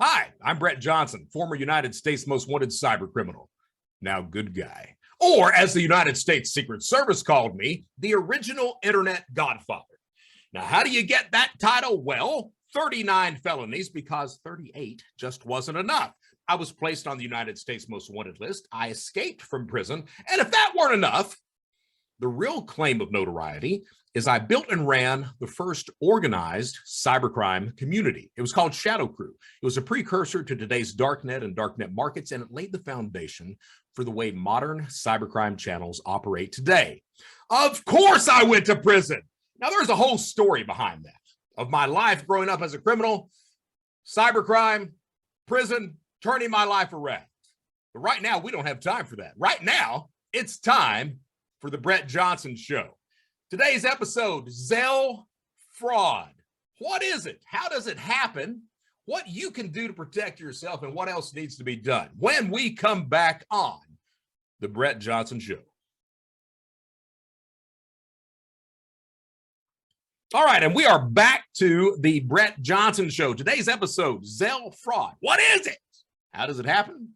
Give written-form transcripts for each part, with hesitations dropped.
Hi, I'm Brett Johnson, former United States most wanted cyber criminal, now good guy. Or as the United States Secret Service called me, the original internet godfather. Now, how do you get that title? Well, 39 felonies because 38 just wasn't enough. I was placed on the United States most wanted list. I escaped from prison. And if that weren't enough, the real claim of notoriety is I built and ran the first organized cybercrime community. It was called Shadow Crew. It was a precursor to today's darknet and darknet markets, and it laid the foundation for the way modern cybercrime channels operate today. Of course, I went to prison. Now, there's a whole story behind that of my life growing up as a criminal, cybercrime, prison, turning my life around. But right now, we don't have time for that. Right now, it's time for the Brett Johnson Show. Today's episode, Zelle fraud. What is it? How does it happen? What you can do to protect yourself and what else needs to be done when we come back on the Brett Johnson Show. All right, and we are back to the Brett Johnson Show. Today's episode, Zelle fraud. What is it? How does it happen?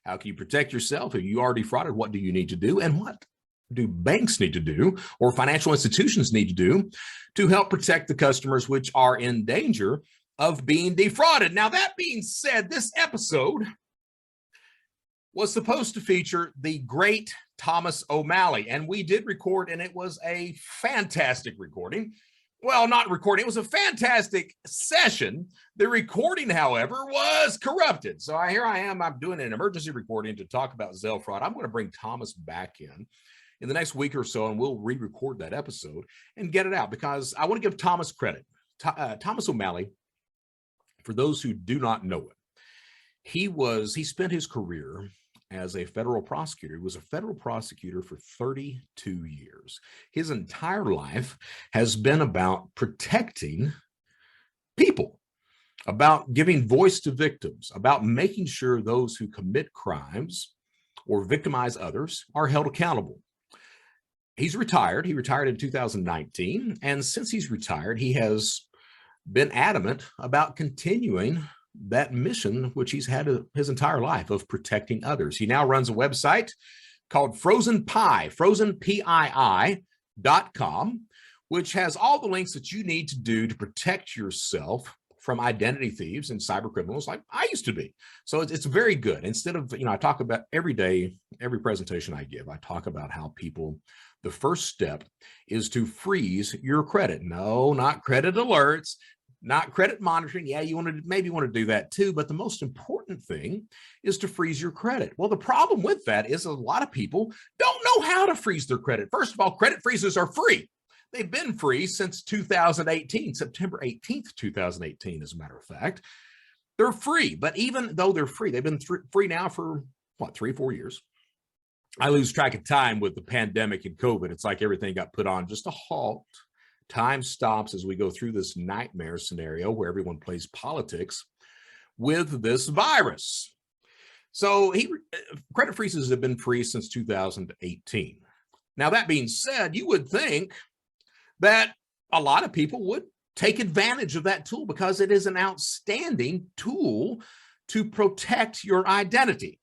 How can you protect yourself? If you already frauded, what do you need to do? And what do banks need to do or financial institutions need to do to help protect the customers which are in danger of being defrauded? Now, that being said, this episode was supposed to feature the great Thomas O'Malley, and we did record, and it was a fantastic recording. Well, not recording, it was a fantastic session. The recording, however, was corrupted. So here I am, I'm doing an emergency recording to talk about Zelle fraud. I'm going to bring Thomas back in the next week or so, and we'll re-record that episode and get it out because I want to give Thomas credit. Thomas O'Malley, for those who do not know it, he spent his career as a federal prosecutor. He was a federal prosecutor for 32 years. His entire life has been about protecting people, about giving voice to victims, about making sure those who commit crimes or victimize others are held accountable. He's retired. He retired in 2019. And since he's retired, he has been adamant about continuing that mission, which he's had his entire life of protecting others. He now runs a website called Frozen Pii, frozenpii.com, which has all the links that you need to do to protect yourself from identity thieves and cyber criminals like I used to be. So it's very good. Instead of, I talk about every day, every presentation I give, I talk about how the first step is to freeze your credit. No, not credit alerts, not credit monitoring. Yeah, you maybe want to do that too, but the most important thing is to freeze your credit. Well, the problem with that is a lot of people don't know how to freeze their credit. First of all, credit freezes are free. They've been free since 2018, September 18th, 2018, as a matter of fact. They're free, but even though they're free, they've been free now for, 3-4 years. I lose track of time with the pandemic and COVID. It's like everything got put on just a halt. Time stops as we go through this nightmare scenario where everyone plays politics with this virus. So credit freezes have been free since 2018. Now, that being said, you would think that a lot of people would take advantage of that tool because it is an outstanding tool to protect your identity.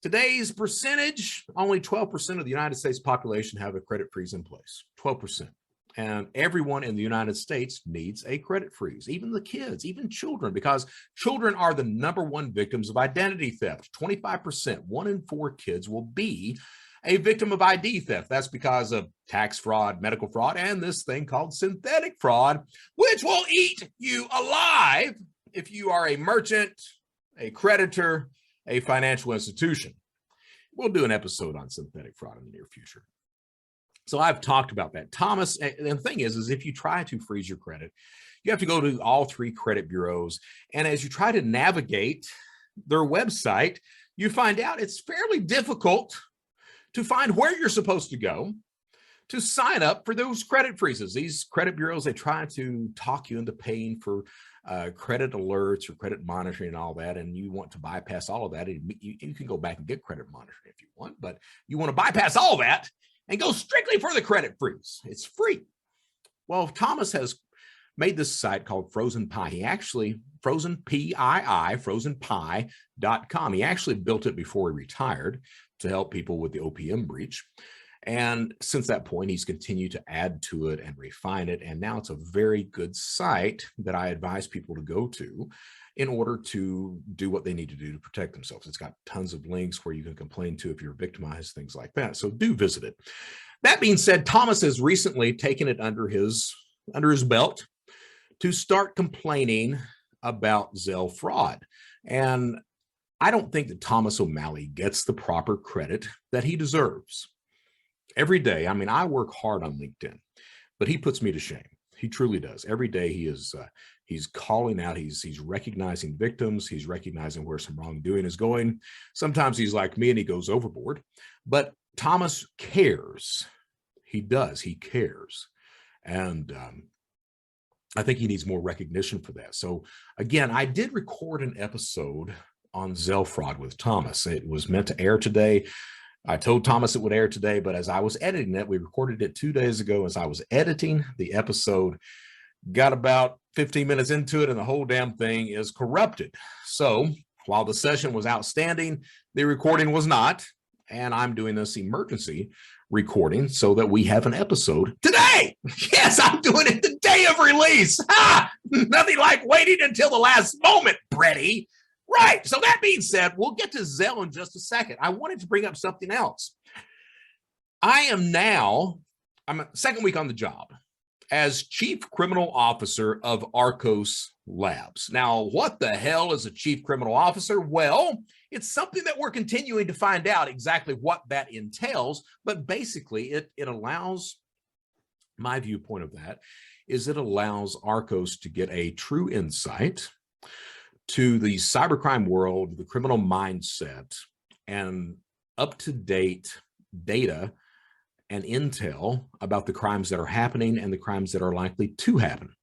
Today's percentage, only 12% of the United States population have a credit freeze in place, 12%. And everyone in the United States needs a credit freeze, even the kids, even children, because children are the #1 victims of identity theft. 25%, 1 in 4 kids will be a victim of ID theft. That's because of tax fraud, medical fraud, and this thing called synthetic fraud, which will eat you alive if you are a merchant, a creditor, a financial institution. We'll do an episode on synthetic fraud in the near future. So I've talked about that. Thomas, and the thing is if you try to freeze your credit, you have to go to all 3 credit bureaus. And as you try to navigate their website, you find out it's fairly difficult to find where you're supposed to go to sign up for those credit freezes. These credit bureaus, they try to talk you into paying for credit alerts or credit monitoring and all that, and you want to bypass all of that. You can go back and get credit monitoring if you want, but you want to bypass all that and go strictly for the credit freeze. It's free. Well, Thomas has made this site called Frozen Pie. He actually, Frozen Pii, frozenpie.com. He actually built it before he retired to help people with the OPM breach. And since that point, he's continued to add to it and refine it. And now it's a very good site that I advise people to go to in order to do what they need to do to protect themselves. It's got tons of links where you can complain to if you're victimized, things like that. So do visit it. That being said, Thomas has recently taken it under his belt to start complaining about Zelle fraud. And I don't think that Thomas O'Malley gets the proper credit that he deserves. Every day, I mean, I work hard on LinkedIn, but he puts me to shame. He truly does. Every day he is, he's calling out, he's recognizing victims, he's recognizing where some wrongdoing is going. Sometimes he's like me and he goes overboard, but Thomas cares. He does, he cares. And I think he needs more recognition for that. So again, I did record an episode on Zelle fraud with Thomas. It was meant to air today. I told Thomas it would air today, but as I was editing it, we recorded it 2 days ago. As I was editing the episode, got about 15 minutes into it, and the whole damn thing is corrupted. So while the session was outstanding, the recording was not. And I'm doing this emergency recording so that we have an episode today. Yes, I'm doing it the day of release. Ha! Nothing like waiting until the last moment, Brady. Right. So that being said, we'll get to Zelle in just a second. I wanted to bring up something else. I'm second week on the job as Chief Criminal Officer of Arcos Labs. Now, what the hell is a Chief Criminal Officer? Well, it's something that we're continuing to find out exactly what that entails, but basically it allows, my viewpoint of that is it allows Arcos to get a true insight to the cybercrime world, the criminal mindset, and up-to-date data and intel about the crimes that are happening and the crimes that are likely to happen.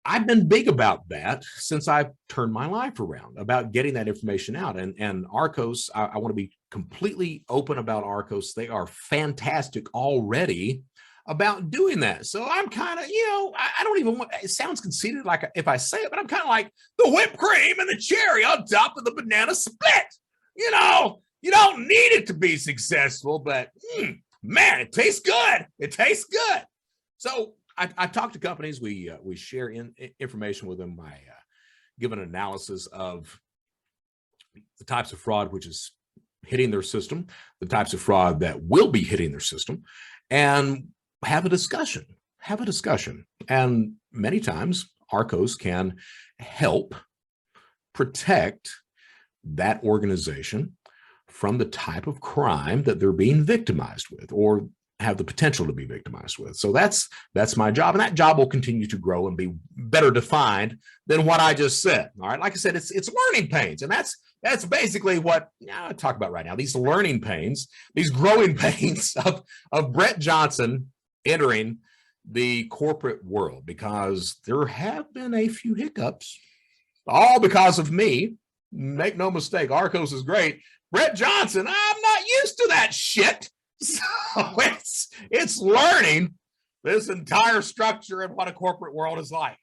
I've been big about that since I've turned my life around, about getting that information out. And Arcos, I want to be completely open about Arcos. They are fantastic already about doing that. So I'm kind of, I don't even want, it sounds conceited like if I say it, but I'm kind of like the whipped cream and the cherry on top of the banana split. You don't need it to be successful, but man, it tastes good. It tastes good. So I talk to companies, we share information with them. I give an analysis of the types of fraud which is hitting their system, the types of fraud that will be hitting their system, and have a discussion. And many times Arcos can help protect that organization from the type of crime that they're being victimized with or have the potential to be victimized with. So that's my job, and that job will continue to grow and be better defined than what I just said. All right, like I said, it's learning pains, and that's basically what I talk about right now. These learning pains, these growing pains of Brett Johnson entering the corporate world, because there have been a few hiccups, all because of me. Make no mistake, Arcos is great. Brett Johnson, I'm not used to that shit. So it's learning this entire structure and what a corporate world is like.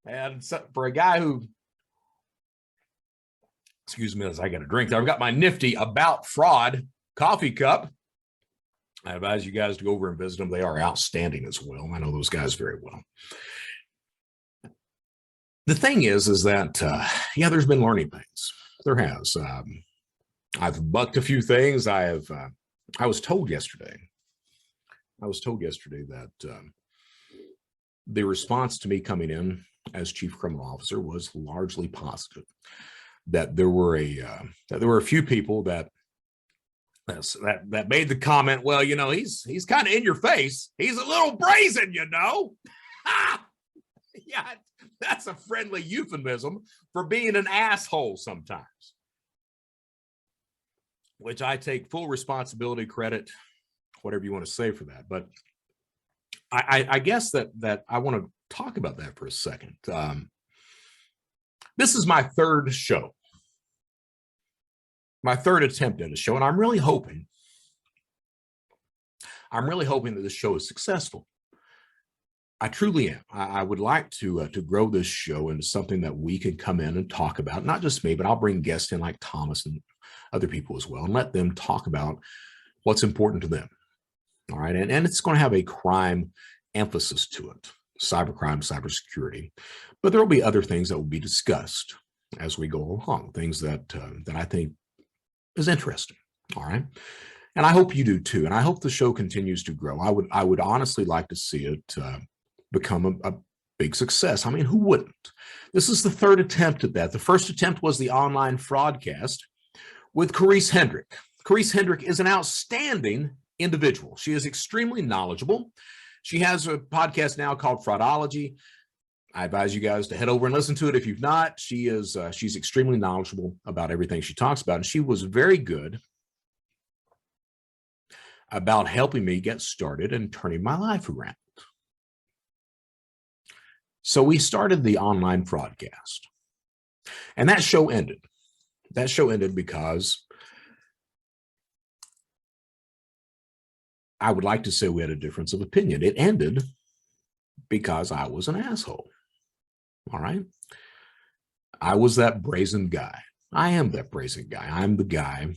And so for a guy who, excuse me as I get a drink there, I've got my nifty About Fraud coffee cup. I advise you guys to go over and visit them. They are outstanding as well. I know those guys very well. The thing is that, there's been learning pains. There has. I've bucked a few things. I was told yesterday that the response to me coming in as Chief Criminal Officer was largely positive. That there were a few people that made the comment, well, he's kind of in your face. He's a little brazen, Yeah, that's a friendly euphemism for being an asshole sometimes, which I take full responsibility, credit, whatever you want to say for that. But I guess that I want to talk about that for a second. This is my third show, my third attempt at a show, and I'm really hoping that this show is successful. I truly am. I would like to grow this show into something that we can come in and talk about. Not just me, but I'll bring guests in like Thomas and other people as well, and let them talk about what's important to them. All right, and it's going to have a crime emphasis to it, cybercrime, cybersecurity. But there will be other things that will be discussed as we go along, things that that I think is interesting. All right. And I hope you do too. And I hope the show continues to grow. I would honestly like to see it become a big success. I mean, who wouldn't? This is the third attempt at that. The first attempt was the online fraudcast with Carice Hendrick. Carice Hendrick is an outstanding individual. She is extremely knowledgeable. She has a podcast now called Fraudology. I advise you guys to head over and listen to it if you've not. She's extremely knowledgeable about everything she talks about, and she was very good about helping me get started and turning my life around. So we started the online fraudcast, and that show ended. That show ended because I would like to say we had a difference of opinion. It ended because I was an asshole. All right. I was that brazen guy. I am that brazen guy. I'm the guy.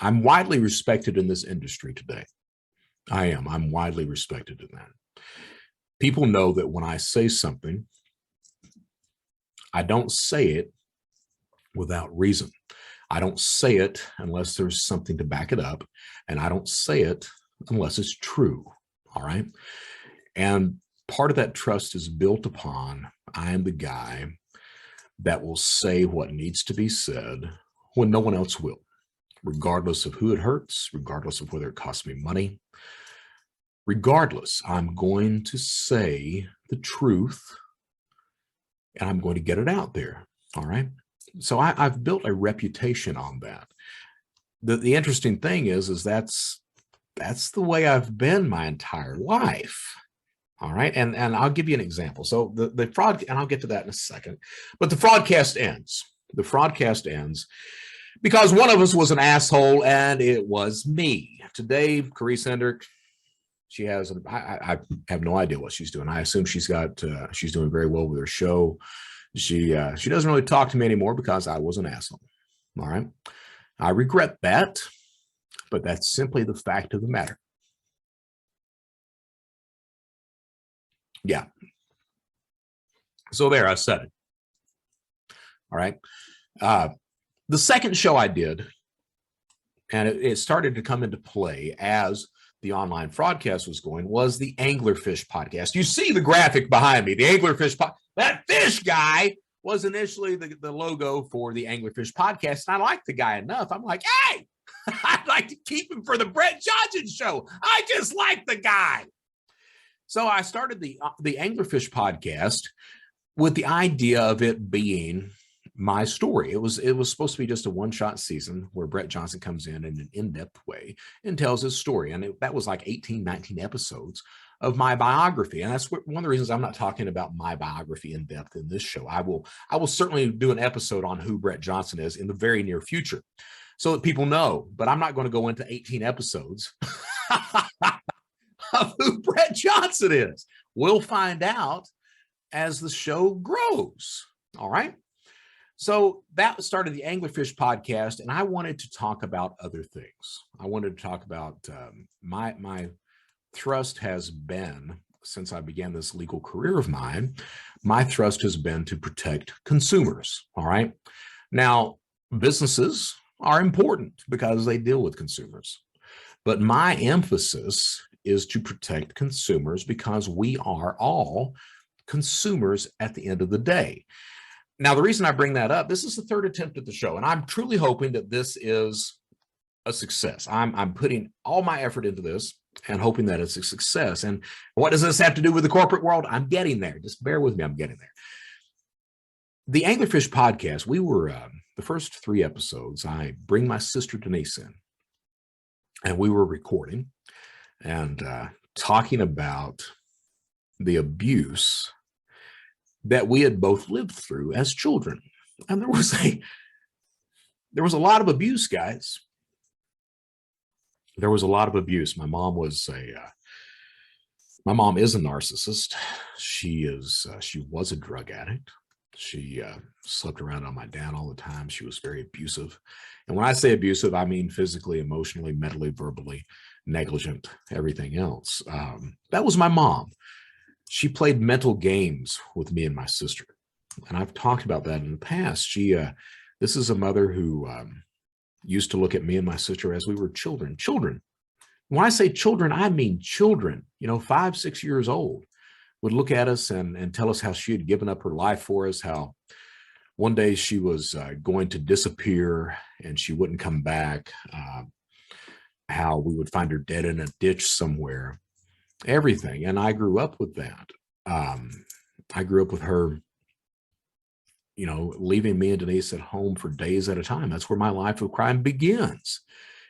I'm widely respected in this industry today. I am. I'm widely respected in that. People know that when I say something, I don't say it without reason. I don't say it unless there's something to back it up, and I don't say it unless it's true. All right. And part of that trust is built upon I am the guy that will say what needs to be said when no one else will, regardless of who it hurts, regardless of whether it costs me money. Regardless, I'm going to say the truth, and I'm going to get it out there. All right. So I've built a reputation on that. The interesting thing is that's the way I've been my entire life. All right. And I'll give you an example. So the fraud, and I'll get to that in a second, but the fraudcast ends. The fraudcast ends because one of us was an asshole, and it was me. Today, Carice Hendrick, she has, I have no idea what she's doing. I assume she's doing very well with her show. She doesn't really talk to me anymore because I was an asshole. All right. I regret that, but that's simply the fact of the matter. Yeah. So there, I said it. All right. The second show I did, and it started to come into play as the online fraudcast was going, was the Anglerfish podcast. You see the graphic behind me, the Anglerfish podcast. That fish guy was initially the logo for the Anglerfish podcast. And I liked the guy enough. I'm like, hey, I'd like to keep him for the Brett Johnson show. I just like the guy. So I started the Anglerfish podcast with the idea of it being my story. It was supposed to be just a one-shot season where Brett Johnson comes in an in-depth way and tells his story. And that was like 18, 19 episodes of my biography. And that's one of the reasons I'm not talking about my biography in depth in this show. I will certainly do an episode on who Brett Johnson is in the very near future so that people know, but I'm not going to go into 18 episodes of who Brett Johnson is. We'll find out as the show grows. All right. So that started the Anglerfish podcast, and I wanted to talk about other things. I wanted to talk about my thrust has been, since I began this legal career of mine, my thrust has been to protect consumers. All right. Now, businesses are important because they deal with consumers, but my emphasis is to protect consumers because we are all consumers at the end of the day. Now, the reason I bring that up, this is the third attempt at the show, and I'm truly hoping that this is a success. I'm putting all my effort into this and hoping that it's a success. And what does this have to do with the corporate world? I'm getting there. Just bear with me. I'm getting there. The Anglerfish podcast, we were the first 3 episodes, I bring my sister Denise in, and we were recording and talking about the abuse that we had both lived through as children. And there was a lot of abuse, guys. There was a lot of abuse. My mom was My mom is a narcissist. She was a drug addict. She slept around on my dad all the time. She was very abusive. And when I say abusive, I mean physically, emotionally, mentally, verbally, negligent, everything else. That was my mom. She played mental games with me and my sister. And I've talked about that in the past. This is a mother who used to look at me and my sister as we were children. Children. When I say children, I mean children, 5, 6 years old, would look at us and tell us how she had given up her life for us, how one day she was going to disappear and she wouldn't come back, how we would find her dead in a ditch somewhere, everything. And I grew up with that. I grew up with her, leaving me and Denise at home for days at a time. That's where my life of crime begins.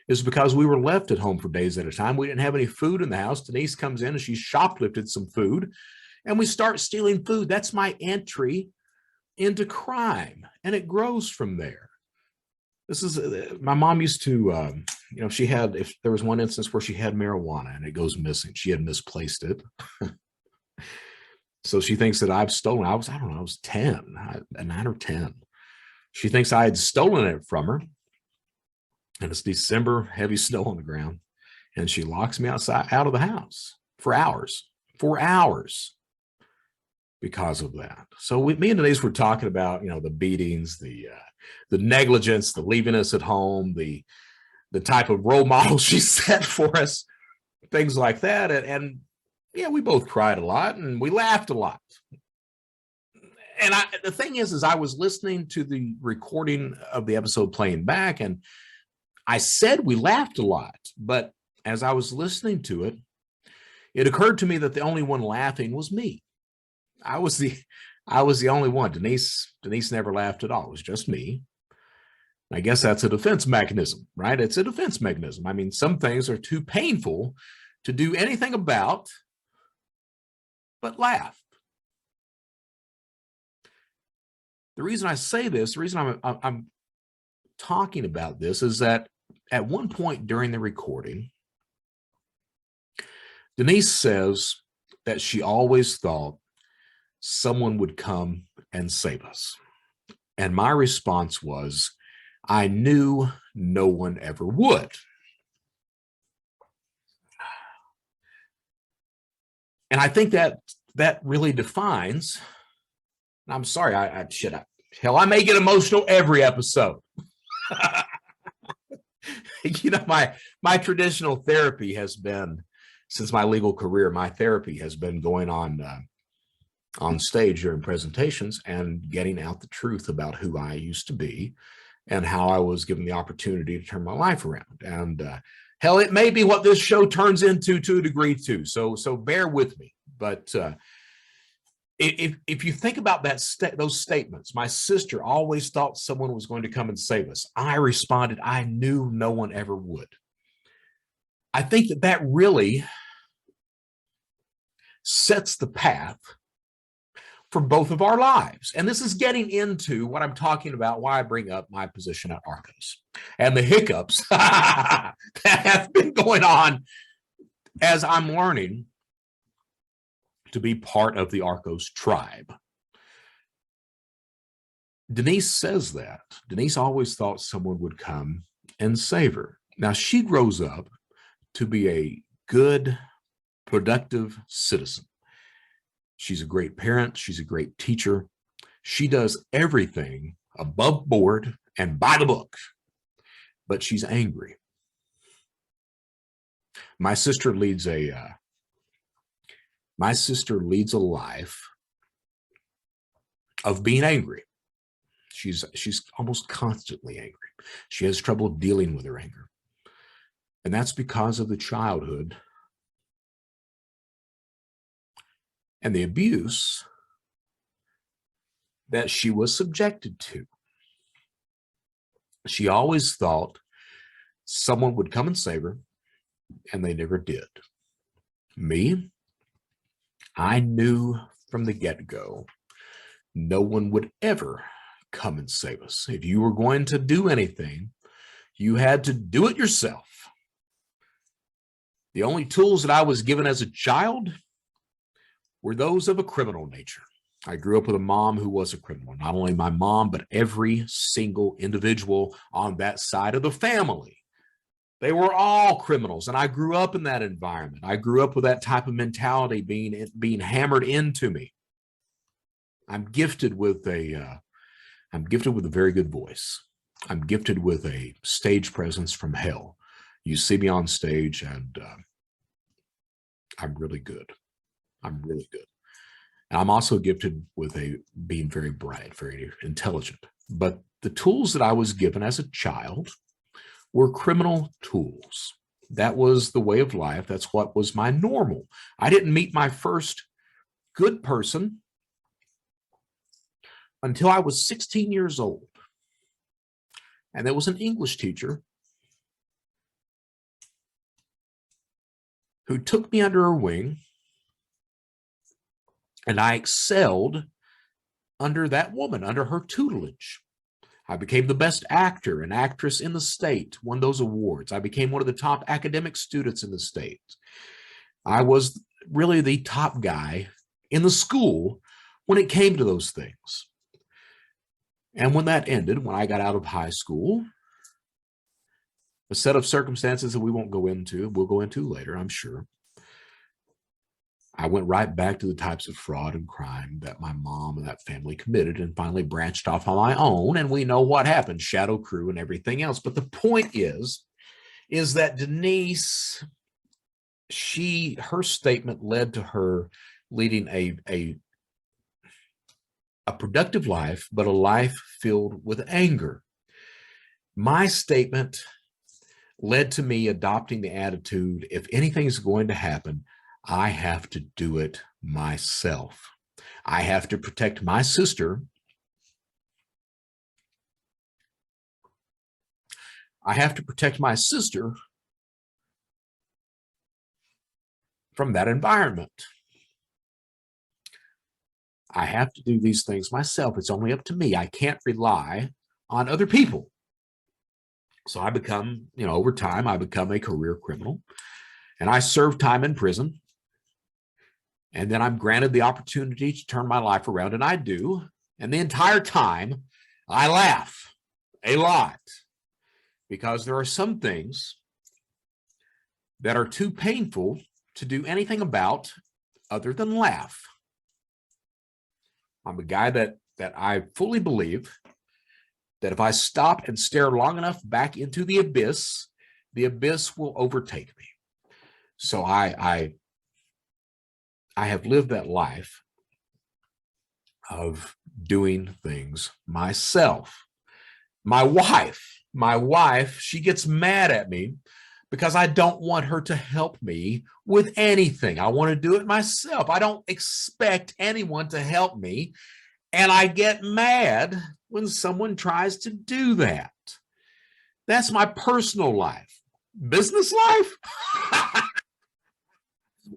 Is because we were left at home for days at a time. We didn't have any food in the house. Denise comes in and she shoplifted some food and we start stealing food. That's my entry into crime. And it grows from there. This is, my mom used to, if there was one instance where she had marijuana and it goes missing, she had misplaced it. So she thinks that I've stolen. I was 10, 9 or 10. She thinks I had stolen it from her. And it's December, heavy snow on the ground. And she locks me out of the house for hours because of that. So me and Denise were talking about, the beatings, the negligence, the leaving us at home, the type of role model she set for us, things like that. And yeah, we both cried a lot and we laughed a lot. And the thing is I was listening to the recording of the episode playing back, and I said we laughed a lot, but as I was listening to it, it occurred to me that the only one laughing was me. I was the only one. Denise never laughed at all. It was just me. I guess that's a defense mechanism, right? It's a defense mechanism. I mean, some things are too painful to do anything about, but laugh. The reason I say this, the reason I'm talking about this is that at one point during the recording, Denise says that she always thought someone would come and save us. And my response was, I knew no one ever would. And I think that really defines, I'm sorry, hell, I may get emotional every episode. My traditional therapy has been, since my legal career, my therapy has been going on stage during presentations and getting out the truth about who I used to be and how I was given the opportunity to turn my life around. And hell, it may be what this show turns into to a degree too. So bear with me. But if you think about those statements, my sister always thought someone was going to come and save us. I responded, I knew no one ever would. I think that really sets the path for both of our lives. And this is getting into what I'm talking about, why I bring up my position at Arcos and the hiccups that have been going on as I'm learning to be part of the Arcos tribe. Denise says that. Denise always thought someone would come and save her. Now, she grows up to be a good, productive citizen. She's a great parent. She's a great teacher. She does everything above board and by the book, but she's angry. My sister leads a life of being angry. She's almost constantly angry. She has trouble dealing with her anger. And that's because of the childhood and the abuse that she was subjected to. She always thought someone would come and save her, and they never did. Me, I knew from the get-go, no one would ever come and save us. If you were going to do anything, you had to do it yourself. The only tools that I was given as a child were those of a criminal nature. I grew up with a mom who was a criminal. Not only my mom, but every single individual on that side of the family. They were all criminals, and I grew up in that environment. I grew up with that type of mentality being hammered into me. I'm gifted with a very good voice. I'm gifted with a stage presence from hell. You see me on stage, and I'm really good. I'm really good. And I'm also gifted with being very bright, very intelligent. But the tools that I was given as a child were criminal tools. That was the way of life. That's what was my normal. I didn't meet my first good person until I was 16 years old. And there was an English teacher who took me under her wing, and I excelled under that woman, under her tutelage. I became the best actor and actress in the state, won those awards. I became one of the top academic students in the state. I was really the top guy in the school when it came to those things. And when that ended, when I got out of high school, a set of circumstances that we won't go into, we'll go into later, I'm sure. I went right back to the types of fraud and crime that my mom and that family committed, and finally branched off on my own. And we know what happened, shadow crew and everything else. But the point is that Denise, her statement led to her leading a productive life, but a life filled with anger. My statement led to me adopting the attitude, if anything's going to happen, I have to do it myself. I have to protect my sister. I have to protect my sister from that environment. I have to do these things myself. It's only up to me. I can't rely on other people. So I become, over time, I become a career criminal, and I serve time in prison. And then I'm granted the opportunity to turn my life around, and I do. And the entire time, I laugh a lot, because there are some things that are too painful to do anything about other than laugh. I'm a guy that I fully believe that if I stop and stare long enough back into the abyss will overtake me. So I have lived that life of doing things myself. My wife, she gets mad at me because I don't want her to help me with anything. I want to do it myself. I don't expect anyone to help me. And I get mad when someone tries to do that. That's my personal life. Business life?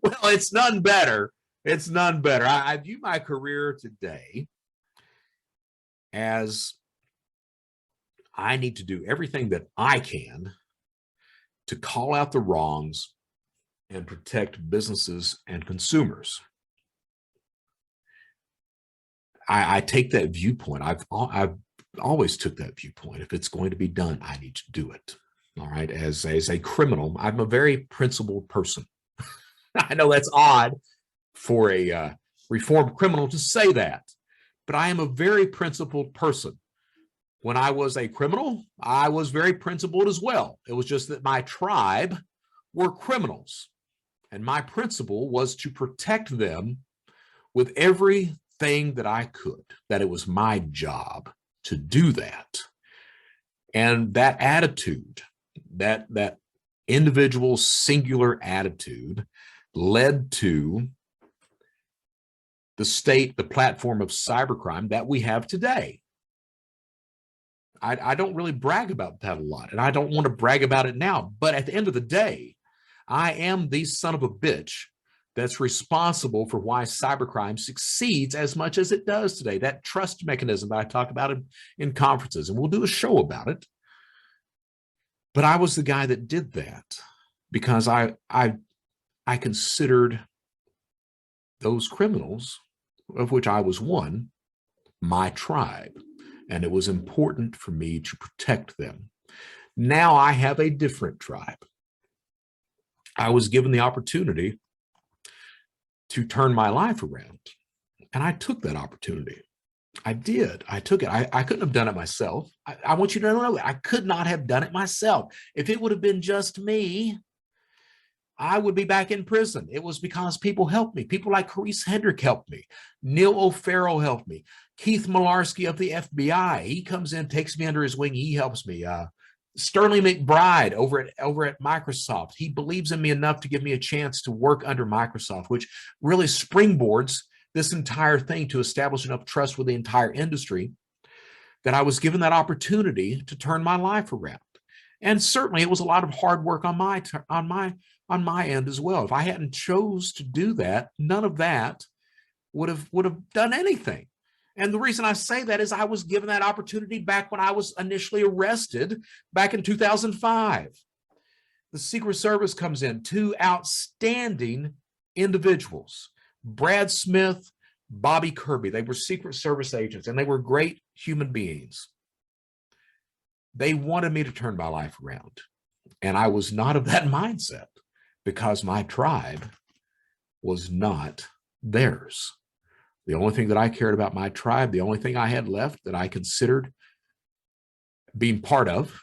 Well, it's none better. It's none better. I view my career today as I need to do everything that I can to call out the wrongs and protect businesses and consumers. I take that viewpoint. I've always took that viewpoint. If it's going to be done, I need to do it. All right. As a criminal, I'm a very principled person. I know that's odd for a reformed criminal to say that, but I am a very principled person. When I was a criminal, I was very principled as well. It was just that my tribe were criminals, and my principle was to protect them with everything that I could, that it was my job to do that. And that attitude, that individual singular attitude, led to the platform of cybercrime that we have today. I don't really brag about that a lot, and I don't want to brag about it now. But at the end of the day, I am the son of a bitch that's responsible for why cybercrime succeeds as much as it does today. That trust mechanism that I talk about in conferences, and we'll do a show about it. But I was the guy that did that because I considered those criminals, of which I was one, my tribe. And it was important for me to protect them. Now I have a different tribe. I was given the opportunity to turn my life around, and I took that opportunity. I did. I took it. I couldn't have done it myself. I want you to know that I could not have done it myself. If it would have been just me, I would be back in prison. It was because people helped me. People like Carice Hendrick helped me. Neil O'Farrell helped me. Keith Malarski of the FBI, he comes in, takes me under his wing. He helps me. Sterling McBride over at Microsoft, he believes in me enough to give me a chance to work under Microsoft, which really springboards this entire thing to establish enough trust with the entire industry that I was given that opportunity to turn my life around. And certainly it was a lot of hard work on my end as well. If I hadn't chose to do that, none of that would have done anything. And the reason I say that is I was given that opportunity back when I was initially arrested back in 2005. The Secret Service comes in, two outstanding individuals, Brad Smith, Bobby Kirby. They were Secret Service agents, and they were great human beings. They wanted me to turn my life around, and I was not of that mindset because my tribe was not theirs. The only thing that I cared about my tribe, the only thing I had left that I considered being part of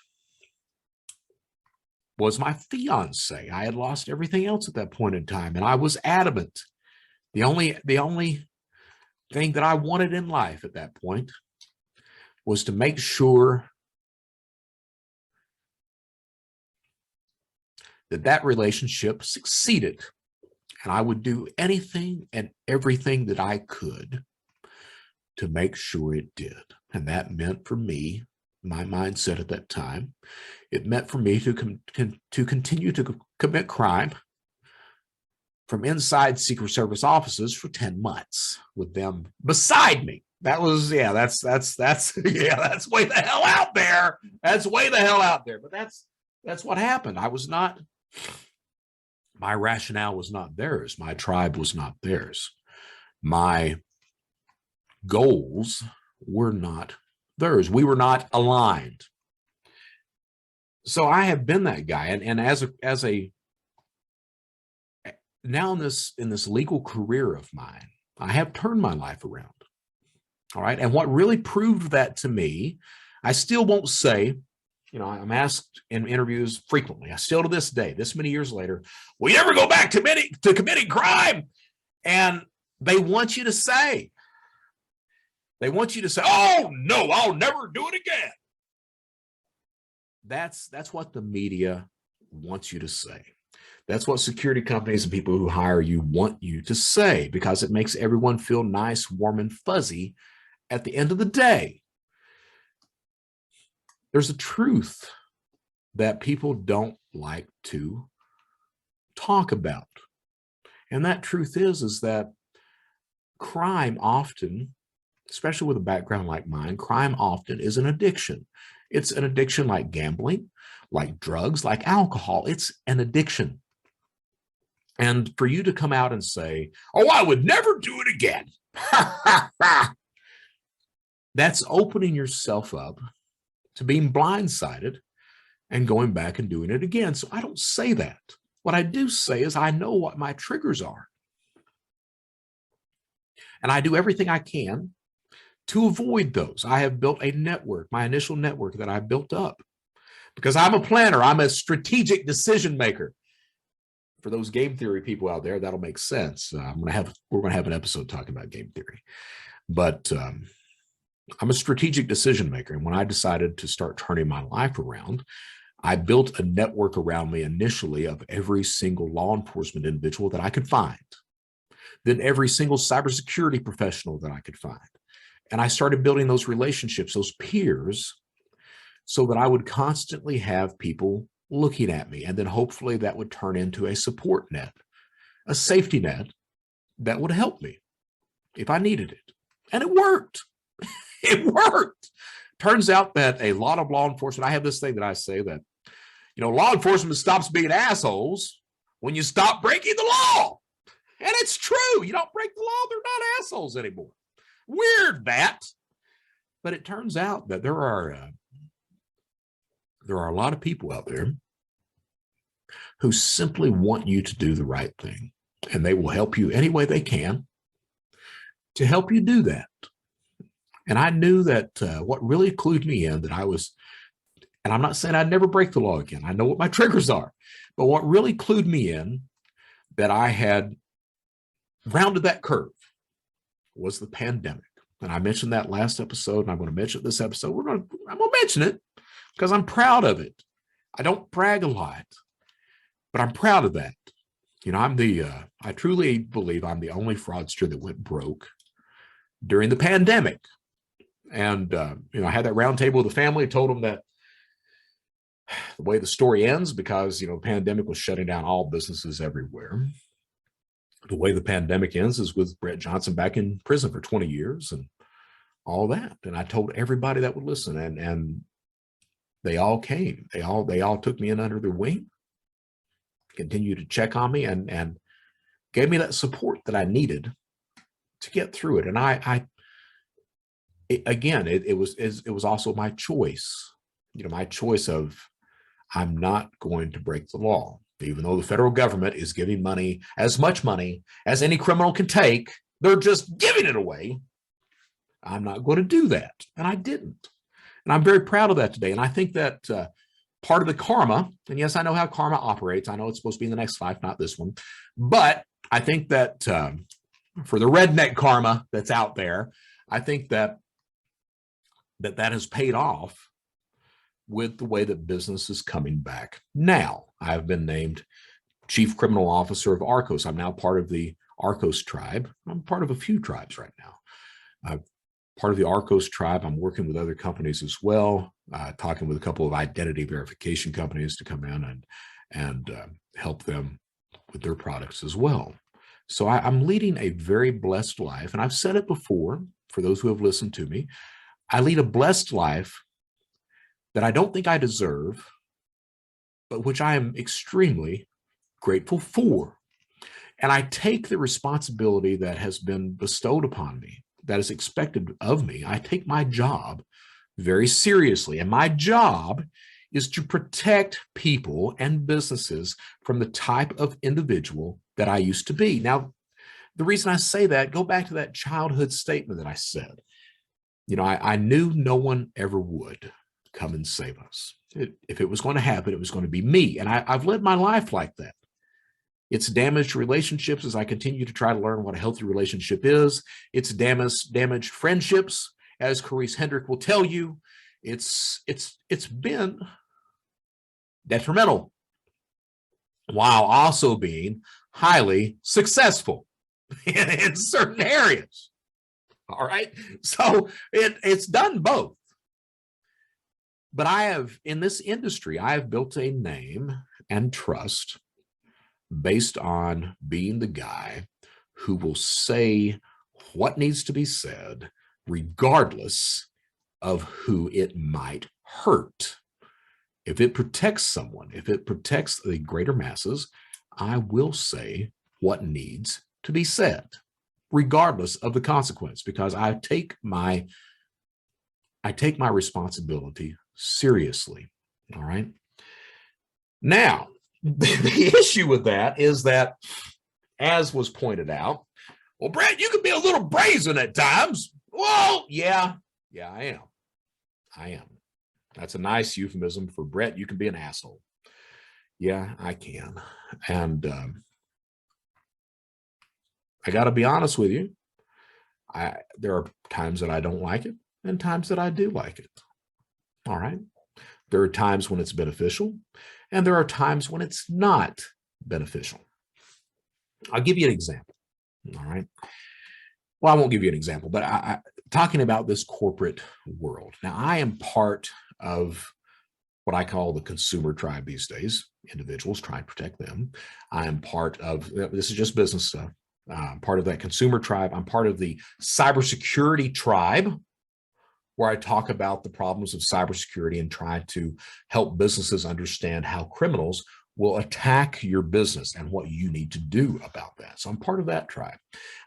was my fiance. I had lost everything else at that point in time, and I was adamant. The only thing that I wanted in life at that point was to make sure that relationship succeeded. And I would do anything and everything that I could to make sure it did. And that meant for me, my mindset at that time, it meant for me to continue to commit crime from inside Secret Service offices for 10 months with them beside me. That was, yeah, that's yeah, that's way the hell out there. That's way the hell out there. But that's what happened. I was not, my rationale was not theirs. My tribe was not theirs. My goals were not theirs. We were not aligned. So I have been that guy. And as a now in this legal career of mine, I have turned my life around. All right. And what really proved that to me, I still won't say, I'm asked in interviews frequently. I still to this day, this many years later, will you ever go back to committing crime? And they want you to say, oh no, I'll never do it again. That's what the media wants you to say. That's what security companies and people who hire you want you to say, because it makes everyone feel nice, warm, and fuzzy at the end of the day. There's a truth that people don't like to talk about. And that truth is that crime often, especially with a background like mine, crime often is an addiction. It's an addiction like gambling, like drugs, like alcohol. It's an addiction. And for you to come out and say, oh, I would never do it again. That's opening yourself up to being blindsided and going back and doing it again. So I don't say that. What I do say is I know what my triggers are. And I do everything I can to avoid those. I have built a network, my initial network that I built up, because I'm a planner. I'm a strategic decision maker. For those game theory people out there, that'll make sense. We're going to have an episode talking about game theory. But I'm a strategic decision maker. And when I decided to start turning my life around, I built a network around me initially of every single law enforcement individual that I could find, then every single cybersecurity professional that I could find. And I started building those relationships, those peers, so that I would constantly have people looking at me. And then hopefully that would turn into a support net, a safety net that would help me if I needed it. And it worked. It worked. Turns out that a lot of law enforcement, I have this thing that I say that, law enforcement stops being assholes when you stop breaking the law. And it's true. You don't break the law, they're not assholes anymore. Weird that. But it turns out that there are a lot of people out there who simply want you to do the right thing. And they will help you any way they can to help you do that. And I knew that what really clued me in that I was, and I'm not saying I'd never break the law again. I know what my triggers are. But what really clued me in that I had rounded that curve was the pandemic. And I mentioned that last episode, and I'm going to mention it this episode. I'm going to mention it because I'm proud of it. I don't brag a lot, but I'm proud of that. You know, I truly believe I'm the only fraudster that went broke during the pandemic. And, you know, I had that round table with the family, told them that the way the story ends, because, you know, the pandemic was shutting down all businesses everywhere. The way the pandemic ends is with Brett Johnson back in prison for 20 years and all that. And I told everybody that would listen, and they all came. They all took me in under their wing, continued to check on me, and gave me that support that I needed to get through it. And it was also my choice, you know, my choice of, I'm not going to break the law. Even though the federal government is giving money, as much money as any criminal can take, they're just giving it away. I'm not going to do that. And I didn't. And I'm very proud of that today. And I think that part of the karma, and yes, I know how karma operates. I know it's supposed to be in the next life, not this one. But I think that for the redneck karma that's out there, I think that has paid off with the way that business is coming back. Now, I've been named Chief Criminal Officer of Arcos. I'm now part of the Arcos tribe. I'm part of a few tribes right now. Part of the Arcos tribe. I'm working with other companies as well, talking with a couple of identity verification companies to come in and help them with their products as well. So I'm leading a very blessed life. And I've said it before, for those who have listened to me, I lead a blessed life that I don't think I deserve, but which I am extremely grateful for. And I take the responsibility that has been bestowed upon me, that is expected of me. I take my job very seriously. And my job is to protect people and businesses from the type of individual that I used to be. Now, the reason I say that, go back to that childhood statement that I said. You know, I knew no one ever would come and save us. If it was going to happen, it was going to be me. And I've led my life like that. It's damaged relationships as I continue to try to learn what a healthy relationship is. It's damaged friendships, as Carice Hendrick will tell you. It's been detrimental, while also being highly successful in certain areas. All right. So it's done both. But in this industry, I have built a name and trust based on being the guy who will say what needs to be said, regardless of who it might hurt. If it protects someone, if it protects the greater masses, I will say what needs to be said, regardless of the consequence, because I take my responsibility seriously. All right. Now, the issue with that is that, as was pointed out, well, Brett, you can be a little brazen at times. Well, yeah, I am. That's a nice euphemism for Brett. You can be an asshole. Yeah, I can. And I got to be honest with you. There are times that I don't like it and times that I do like it. All right. There are times when it's beneficial and there are times when it's not beneficial. I'll give you an example. All right. Well, I won't give you an example, but talking about this corporate world. Now, I am part of what I call the consumer tribe these days, individuals trying to protect them. I am part of, this is just business stuff. I'm part of that consumer tribe. I'm part of the cybersecurity tribe, where I talk about the problems of cybersecurity and try to help businesses understand how criminals will attack your business and what you need to do about that. So I'm part of that tribe.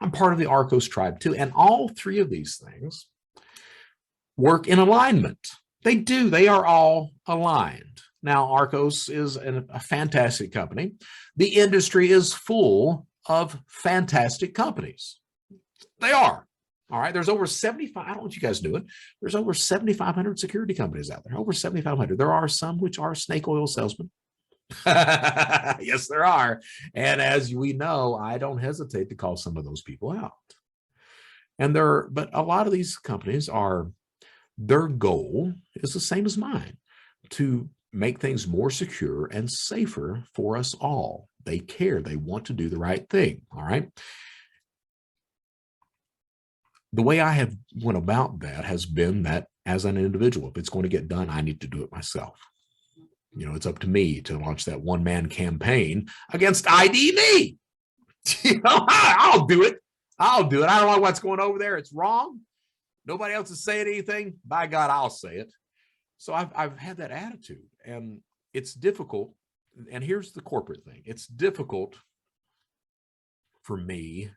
I'm part of the Arcos tribe too. And all three of these things work in alignment. They do. They are all aligned. Now, Arcos is a fantastic company. The industry is full of fantastic companies. They are. All right. There's over 75. I don't know what you guys doing. There's over 7,500 security companies out there. Over 7,500. There are some which are snake oil salesmen. Yes, there are. And as we know, I don't hesitate to call some of those people out. But a lot of these companies their goal is the same as mine, to make things more secure and safer for us all. They care. They want to do the right thing. All right. The way I have went about that has been that as an individual, if it's going to get done, I need to do it myself. You know, it's up to me to launch that one-man campaign against ID me. I'll do it. I'll do it. I don't know what's going over there. It's wrong. Nobody else is saying anything. By God, I'll say it. So I've had that attitude, and it's difficult. And here's the corporate thing. It's difficult for me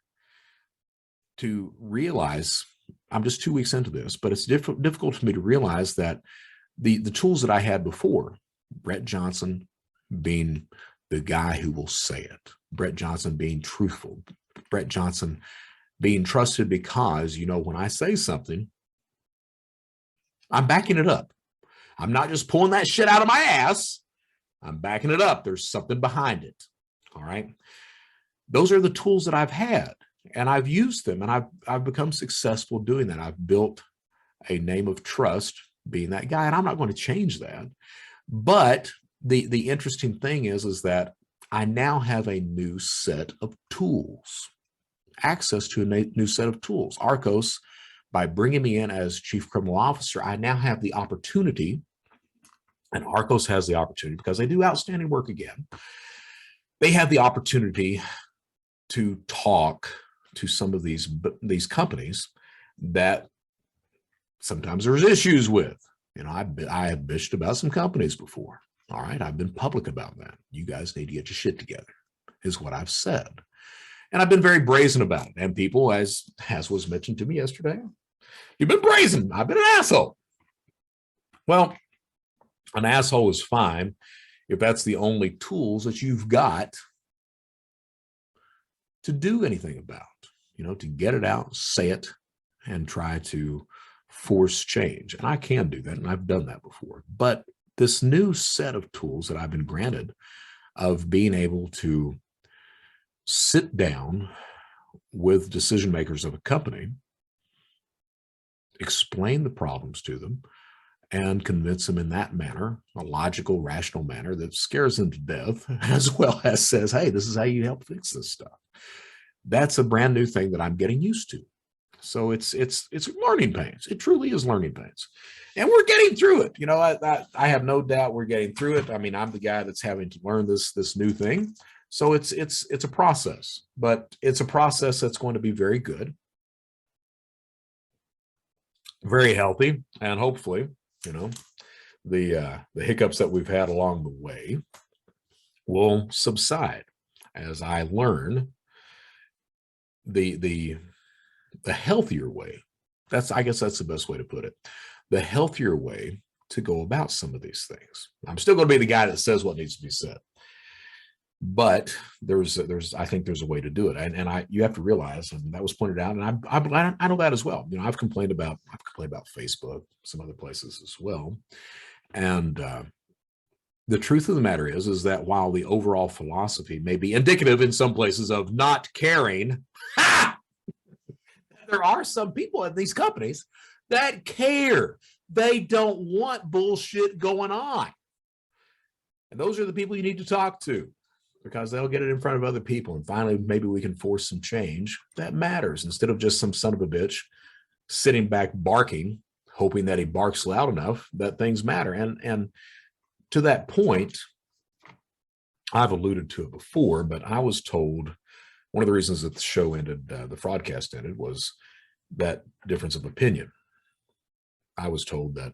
to realize, I'm just 2 weeks into this, but it's difficult for me to realize that the tools that I had before, Brett Johnson being the guy who will say it, Brett Johnson being truthful, Brett Johnson being trusted because, when I say something, I'm backing it up. I'm not just pulling that shit out of my ass. I'm backing it up. There's something behind it. All right. Those are the tools that I've had, and I've used them, and I've become successful doing that. I've built a name of trust being that guy, and I'm not going to change that. But the interesting thing is that I now have a new set of tools, access to a new set of tools. Arcos, by bringing me in as chief criminal officer, I now have the opportunity, and Arcos has the opportunity because they do outstanding work again. They have the opportunity to talk to some of these companies that sometimes there's issues with. I have bitched about some companies before. All right. I've been public about that. You guys need to get your shit together, is what I've said. And I've been very brazen about it. And people, as was mentioned to me yesterday, you've been brazen. I've been an asshole. Well, an asshole is fine if that's the only tools that you've got to do anything about, to get it out, say it, and try to force change. And I can do that, and I've done that before. But this new set of tools that I've been granted of being able to sit down with decision makers of a company, explain the problems to them, and convince them in that manner, a logical, rational manner that scares them to death, as well as says, hey, this is how you help fix this stuff. That's a brand new thing that I'm getting used to. So it's learning pains. It truly is learning pains. And we're getting through it. I have no doubt we're getting through it. I mean, I'm the guy that's having to learn this new thing. So it's a process, but it's a process that's going to be very good, very healthy, and hopefully, the hiccups that we've had along the way will subside as I learn the healthier way. I guess that's the best way to put it. The healthier way to go about some of these things. I'm still going to be the guy that says what needs to be said, but I think there's a way to do it. And you have to realize, and that was pointed out, and I know that as well. I've complained about Facebook, some other places as well. And the truth of the matter is that while the overall philosophy may be indicative in some places of not caring, there are some people at these companies that care. They don't want bullshit going on. And those are the people you need to talk to, because they'll get it in front of other people. And finally, maybe we can force some change that matters, instead of just some son of a bitch sitting back barking, hoping that he barks loud enough that things matter. And to that point, I've alluded to it before, but I was told one of the reasons that the show ended, the broadcast ended, was that difference of opinion. I was told that,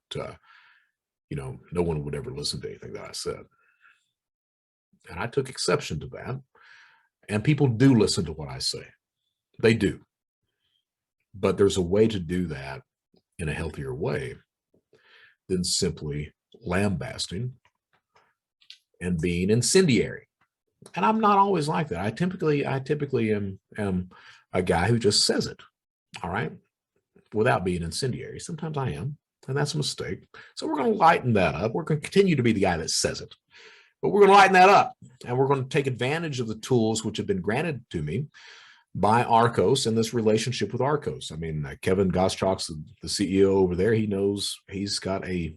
no one would ever listen to anything that I said. And I took exception to that. And people do listen to what I say. They do. But there's a way to do that in a healthier way than simply lambasting and being incendiary. And I'm not always like that. I typically am a guy who just says it, all right, without being incendiary. Sometimes I am, and that's a mistake. So we're going to lighten that up. We're going to continue to be the guy that says it, but we're going to lighten that up, and we're going to take advantage of the tools which have been granted to me by Arcos and this relationship with Arcos. I mean, Kevin Goschalk's the CEO over there. He knows he's got a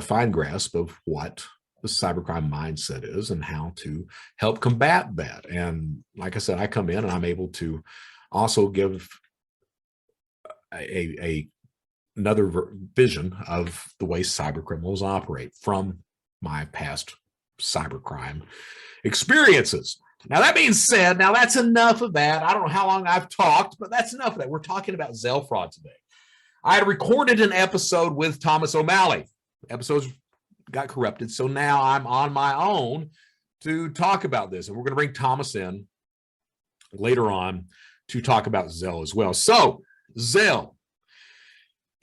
fine grasp of what the cybercrime mindset is and how to help combat that. And like I said, I come in and I'm able to also give another vision of the way cyber criminals operate from my past cybercrime experiences. Now, that being said, now that's enough of that. I don't know how long I've talked, but that's enough of that. We're talking about Zelle fraud today. I had recorded an episode with Thomas O'Malley. Episodes got corrupted, so now I'm on my own to talk about this, and we're going to bring Thomas in later on to talk about Zelle as well. So, Zelle,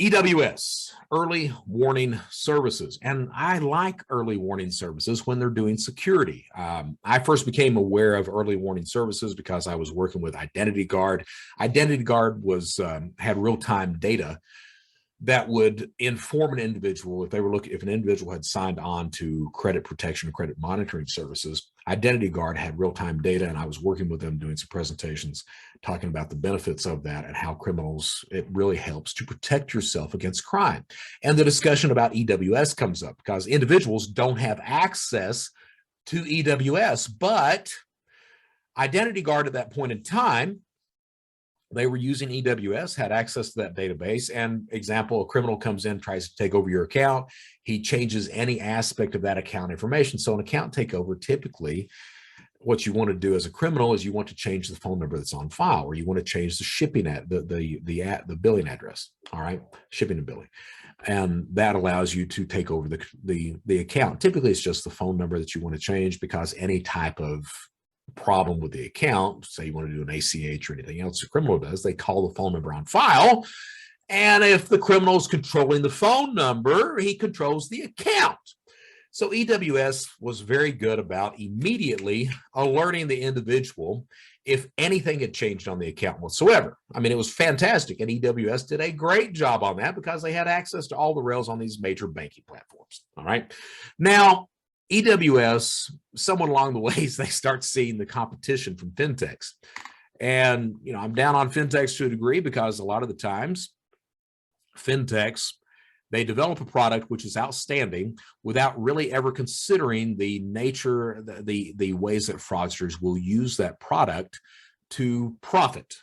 EWS, early warning services. And I like early warning services when they're doing security. I first became aware of early warning services because I was working with Identity Guard. Identity Guard was had real-time data that would inform an individual if an individual had signed on to credit protection or credit monitoring services. Identity Guard had real-time data, and I was working with them doing some presentations talking about the benefits of that and how it really helps to protect yourself against crime. And the discussion about EWS comes up because individuals don't have access to EWS, but Identity Guard at that point in time, they were using EWS, had access to that database. And example, a criminal comes in, tries to take over your account. He changes any aspect of that account information. So an account takeover, typically, what you want to do as a criminal is you want to change the phone number that's on file, or you want to change the shipping the billing address. All right, shipping and billing, and that allows you to take over the account. Typically, it's just the phone number that you want to change because any type of problem with the account, say you want to do an ACH or anything else the criminal does, they call the phone number on file. And if the criminal is controlling the phone number, he controls the account. So EWS was very good about immediately alerting the individual if anything had changed on the account whatsoever. I mean, it was fantastic. And EWS did a great job on that because they had access to all the rails on these major banking platforms. All right. Now, EWS, somewhat along the ways, they start seeing the competition from fintechs. And, I'm down on fintechs to a degree because a lot of the times fintechs, they develop a product which is outstanding without really ever considering the nature, the ways that fraudsters will use that product to profit.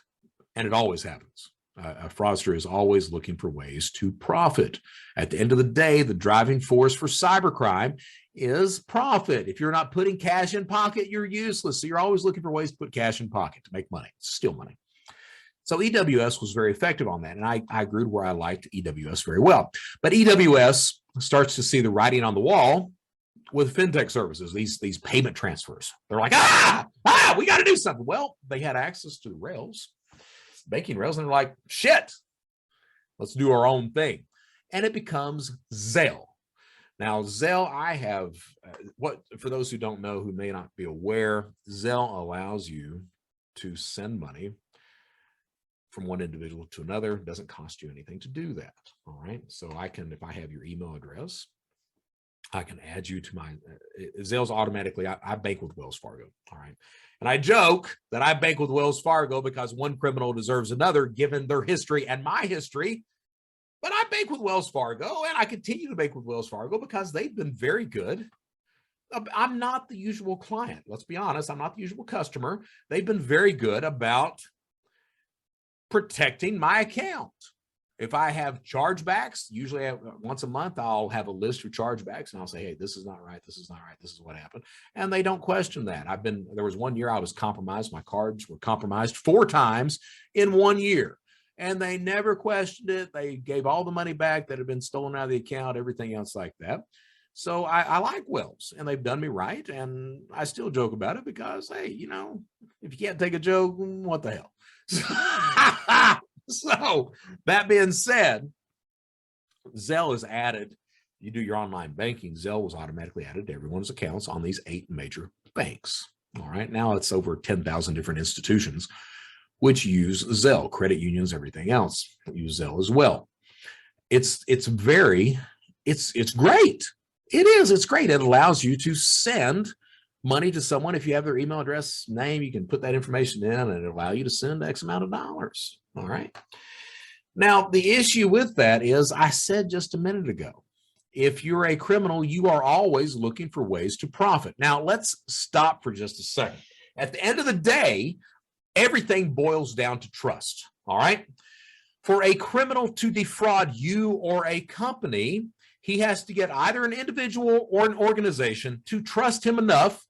And it always happens. A fraudster is always looking for ways to profit. At the end of the day, the driving force for cybercrime is profit. If you're not putting cash in pocket, you're useless. So you're always looking for ways to put cash in pocket to make money, steal money. So EWS was very effective on that. And I agreed where I liked EWS very well. But EWS starts to see the writing on the wall with fintech services, these payment transfers. They're like, we got to do something. Well, they had access to the rails, banking rails, and they're like, shit, let's do our own thing. And it becomes Zelle. Now, Zelle, I have, for those who don't know, who may not be aware, Zelle allows you to send money from one individual to another. It doesn't cost you anything to do that. All right. So I can, if I have your email address, I can add you to my Zelle's automatically. I bank with Wells Fargo. All right. And I joke that I bank with Wells Fargo because one criminal deserves another given their history and my history. But I bank with Wells Fargo, and I continue to bank with Wells Fargo because they've been very good. I'm not the usual client. Let's be honest. I'm not the usual customer. They've been very good about protecting my account. If I have chargebacks, usually once a month, I'll have a list of chargebacks and I'll say, hey, this is not right. This is not right. This is what happened. And they don't question that. There was one year I was compromised. My cards were compromised 4 times in 1 year. And they never questioned it. They gave all the money back that had been stolen out of the account, everything else like that. So I like Wells, and they've done me right. And I still joke about it because, hey, if you can't take a joke, what the hell? So that being said, Zelle is added. You do your online banking, Zelle was automatically added to everyone's accounts on these 8 major banks. All right. Now it's over 10,000 different institutions which use Zelle, credit unions, everything else use Zelle as well. It's great. It's great. It allows you to send money to someone. If you have their email address, name, you can put that information in and it'll allow you to send X amount of dollars. All right. Now, the issue with that is, I said just a minute ago, if you're a criminal, you are always looking for ways to profit. Now, let's stop for just a second. At the end of the day, everything boils down to trust. All right. For a criminal to defraud you or a company, he has to get either an individual or an organization to trust him enough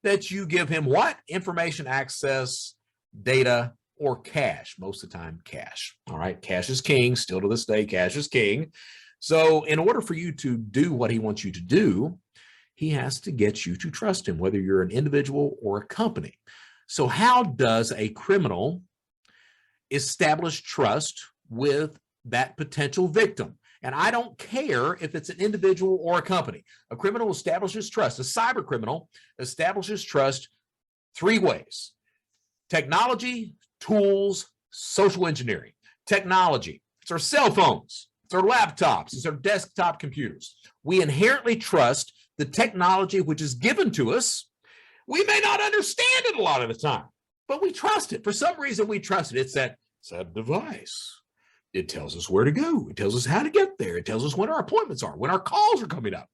that you give him what? Information, access, data, or cash. Most of the time, cash. All right. Cash is king. Still to this day, cash is king. So in order for you to do what he wants you to do, he has to get you to trust him, whether you're an individual or a company. So how does a criminal establish trust with that potential victim? And I don't care if it's an individual or a company. A criminal establishes trust. A cyber criminal establishes trust 3 ways: technology, tools, social engineering. Technology, it's our cell phones, it's our laptops, it's our desktop computers. We inherently trust the technology which is given to us. We may not understand it a lot of the time, but we trust it. For some reason, we trust it. It's that device. It tells us where to go. It tells us how to get there. It tells us when our appointments are, when our calls are coming up.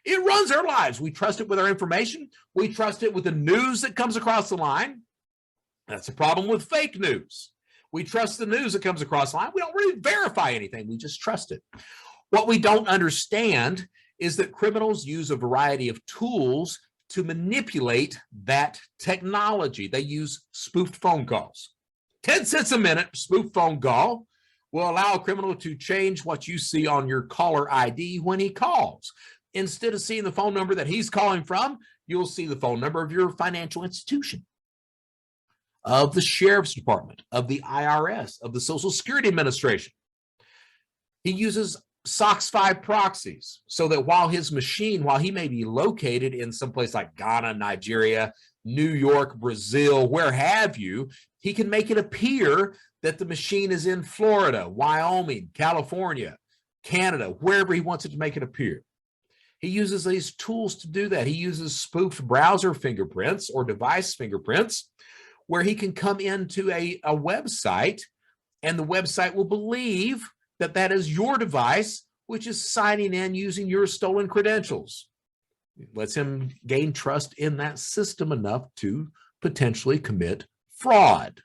It runs our lives. We trust it with our information. We trust it with the news that comes across the line. That's the problem with fake news. We trust the news that comes across the line. We don't really verify anything. We just trust it. What we don't understand is that criminals use a variety of tools to manipulate that technology. They use spoofed phone calls. 10 cents a minute spoofed phone call will allow a criminal to change what you see on your caller ID when he calls. Instead of seeing the phone number that he's calling from, you'll see the phone number of your financial institution, of the sheriff's department, of the IRS, of the Social Security Administration. He uses SOX 5 proxies so that while he may be located in some place like Ghana, Nigeria, New York, Brazil, where have you, he can make it appear that the machine is in Florida, Wyoming, California, Canada, wherever he wants it to make it appear. He uses these tools to do that. He uses spoofed browser fingerprints or device fingerprints, where he can come into a website, and the website will believe that that is your device, which is signing in using your stolen credentials. It lets him gain trust in that system enough to potentially commit fraud.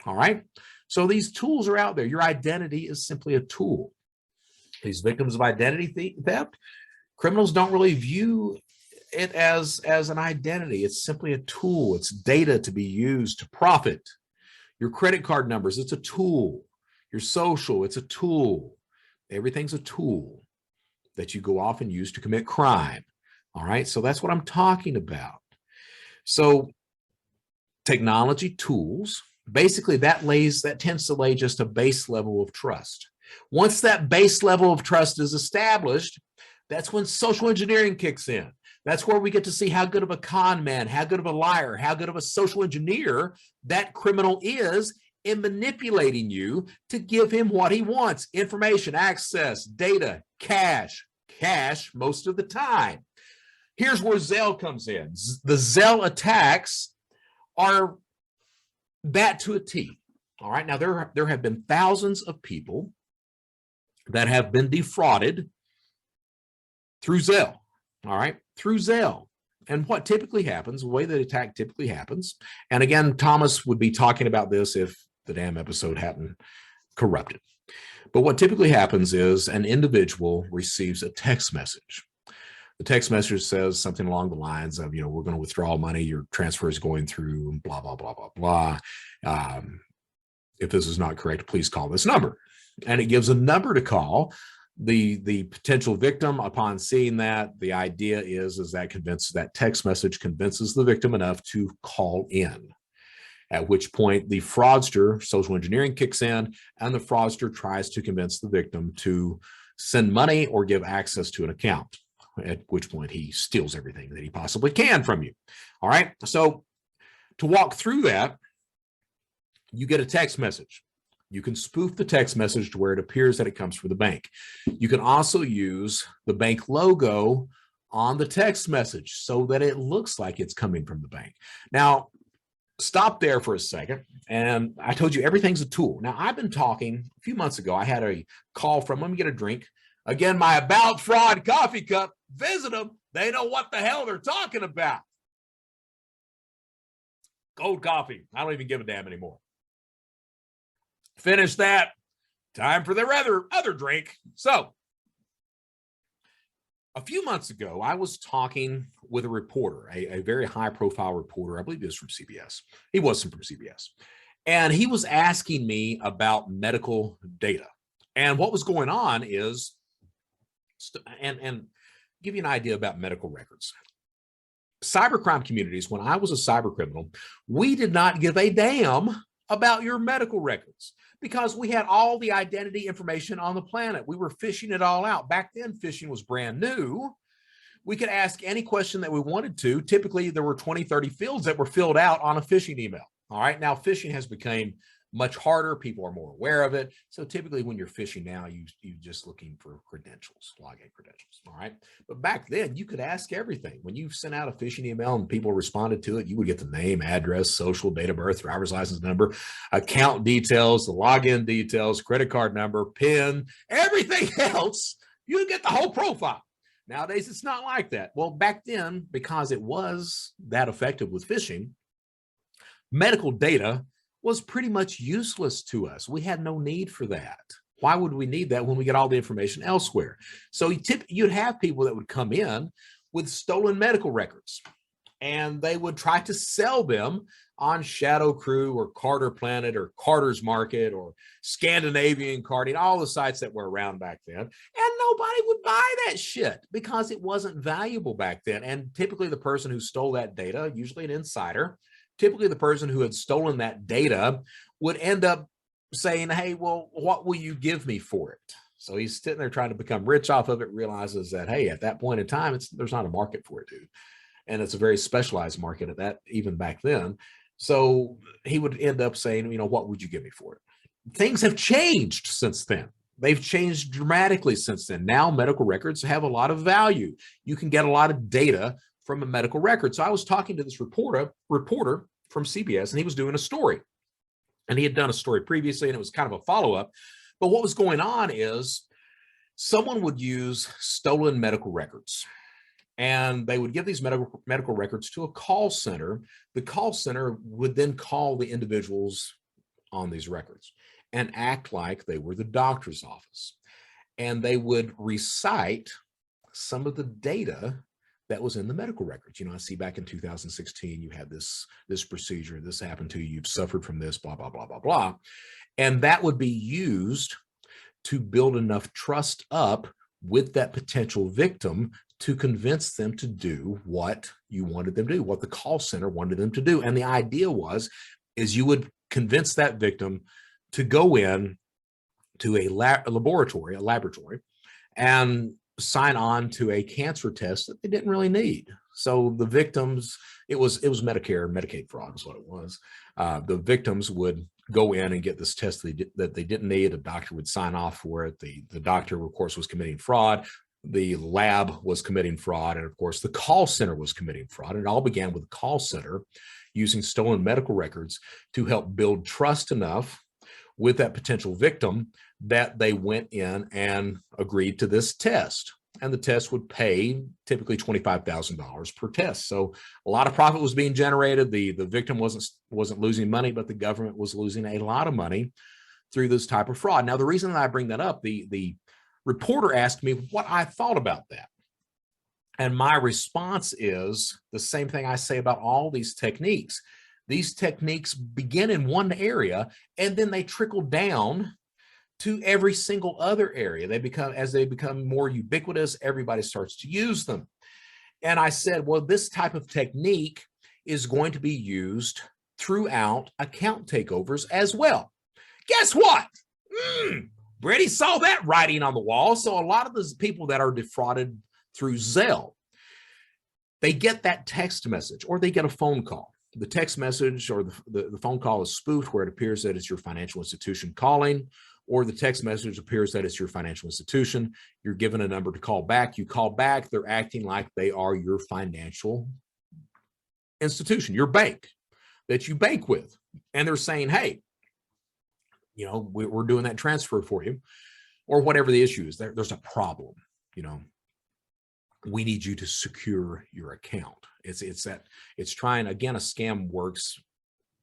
All right. So these tools are out there. Your identity is simply a tool. These victims of identity theft, criminals don't really view it as an identity. It's simply a tool. It's data to be used to profit. Your credit card numbers, it's a tool. Your social, it's a tool. Everything's a tool that you go off and use to commit crime. All right. So that's what I'm talking about. So technology, tools, basically that tends to lay just a base level of trust. Once that base level of trust is established, that's when social engineering kicks in. That's where we get to see how good of a con man, how good of a liar, how good of a social engineer that criminal is in manipulating you to give him what he wants: information, access, data, cash most of the time. Here's where Zelle comes in. The Zelle attacks are that to a T. All right. Now, there have been thousands of people that have been defrauded through Zelle. All right. Through Zelle. And what typically happens, the way the attack typically happens, and again, Thomas would be talking about this if the damn episode hadn't corrupted. But what typically happens is an individual receives a text message. The text message says something along the lines of, we're going to withdraw money, your transfer is going through, blah, blah, blah, blah, blah. If this is not correct, please call this number. And it gives a number to call The potential victim, upon seeing that, the idea is that text message convinces the victim enough to call in, at which point the fraudster, social engineering, kicks in, and the fraudster tries to convince the victim to send money or give access to an account, at which point he steals everything that he possibly can from you. All right, so to walk through that, you get a text message. You can spoof the text message to where it appears that it comes from the bank. You can also use the bank logo on the text message so that it looks like it's coming from the bank. Now, stop there for a second. And I told you everything's a tool. Now, I've been talking a few months ago. I had a call from, let me get a drink. Again, my About Fraud coffee cup. Visit them. They know what the hell they're talking about. Cold coffee. I don't even give a damn anymore. Finish that. Time for their other drink. So, a few months ago, I was talking with a reporter, a very high-profile reporter. I believe he was from CBS. He wasn't from CBS. And he was asking me about medical data. And what was going on is, and give you an idea about medical records. Cybercrime communities, when I was a cyber criminal, we did not give a damn about your medical records, because we had all the identity information on the planet. We were fishing it all out. Back then, phishing was brand new. We could ask any question that we wanted to. Typically, there were 20, 30 fields that were filled out on a phishing email. All right, now phishing has become much harder. People are more aware of it. So typically when you're phishing now, you're just looking for credentials, login credentials. All right. But back then you could ask everything. When you sent out a phishing email and people responded to it, you would get the name, address, social, date of birth, driver's license number, account details, the login details, credit card number, PIN, everything else. You would get the whole profile. Nowadays, it's not like that. Well, back then, because it was that effective with phishing, medical data was pretty much useless to us. We had no need for that. Why would we need that when we get all the information elsewhere? So you'd have people that would come in with stolen medical records, and they would try to sell them on Shadow Crew or Carter Planet or Carter's Market or Scandinavian Carding, all the sites that were around back then. And nobody would buy that shit because it wasn't valuable back then. And typically the person who stole that data, usually an insider, typically the person who had stolen that data would end up saying, hey, well, what will you give me for it? So he's sitting there trying to become rich off of it, realizes that, hey, at that point in time, there's not a market for it, dude. And it's a very specialized market at that, even back then. So he would end up saying, what would you give me for it? Things have changed since then. They've changed dramatically since then. Now medical records have a lot of value. You can get a lot of data from a medical record. So I was talking to this reporter from CBS, and he was doing a story. And he had done a story previously, and it was kind of a follow-up. But what was going on is someone would use stolen medical records, and they would give these medical records to a call center. The call center would then call the individuals on these records and act like they were the doctor's office. And they would recite some of the data that was in the medical records. I see back in 2016, you had this procedure, this happened to you, you've suffered from this, blah, blah, blah, blah, blah. And that would be used to build enough trust up with that potential victim to convince them to do what you wanted them to do, what the call center wanted them to do. And the idea is you would convince that victim to go in to a laboratory, and sign on to a cancer test that they didn't really need. So the victims, it was Medicare, Medicaid fraud is what it was. The victims would go in and get this test that they didn't need. A doctor would sign off for it. The doctor, of course, was committing fraud. The lab was committing fraud. And of course, the call center was committing fraud. And it all began with the call center using stolen medical records to help build trust enough with that potential victim that they went in and agreed to this test. And the test would pay typically $25,000 per test. So a lot of profit was being generated. The victim wasn't losing money, but the government was losing a lot of money through this type of fraud. Now, the reason that I bring that up, the reporter asked me what I thought about that. And my response is the same thing I say about all these techniques. These techniques begin in one area, and then they trickle down to every single other area. As they become more ubiquitous, everybody starts to use them. And I said, well, this type of technique is going to be used throughout account takeovers as well. Guess what? Brady saw that writing on the wall. So a lot of those people that are defrauded through Zelle, they get that text message or they get a phone call. The text message or the phone call is spoofed where it appears that it's your financial institution calling, or the text message appears that it's your financial institution. You're given a number to call back. You call back. They're acting like they are your financial institution, your bank that you bank with. And they're saying, hey, you know, we're doing that transfer for you, or whatever the issue is. There's a problem, you know. We need you to secure your account. It's trying, again, a scam works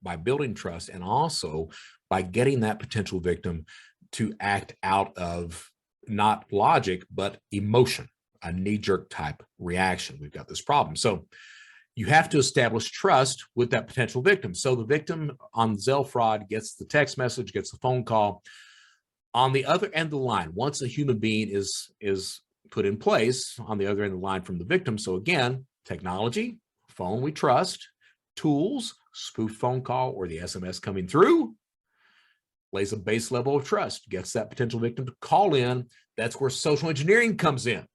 by building trust and also by getting that potential victim to act out of not logic, but emotion, a knee-jerk type reaction. We've got this problem. So you have to establish trust with that potential victim. So the victim on Zelle fraud gets the text message, gets the phone call. On the other end of the line, once a human being is put in place on the other end of the line from the victim. So again, technology, phone we trust, tools, spoof phone call, or the SMS coming through, lays a base level of trust, gets that potential victim to call in. That's where social engineering comes in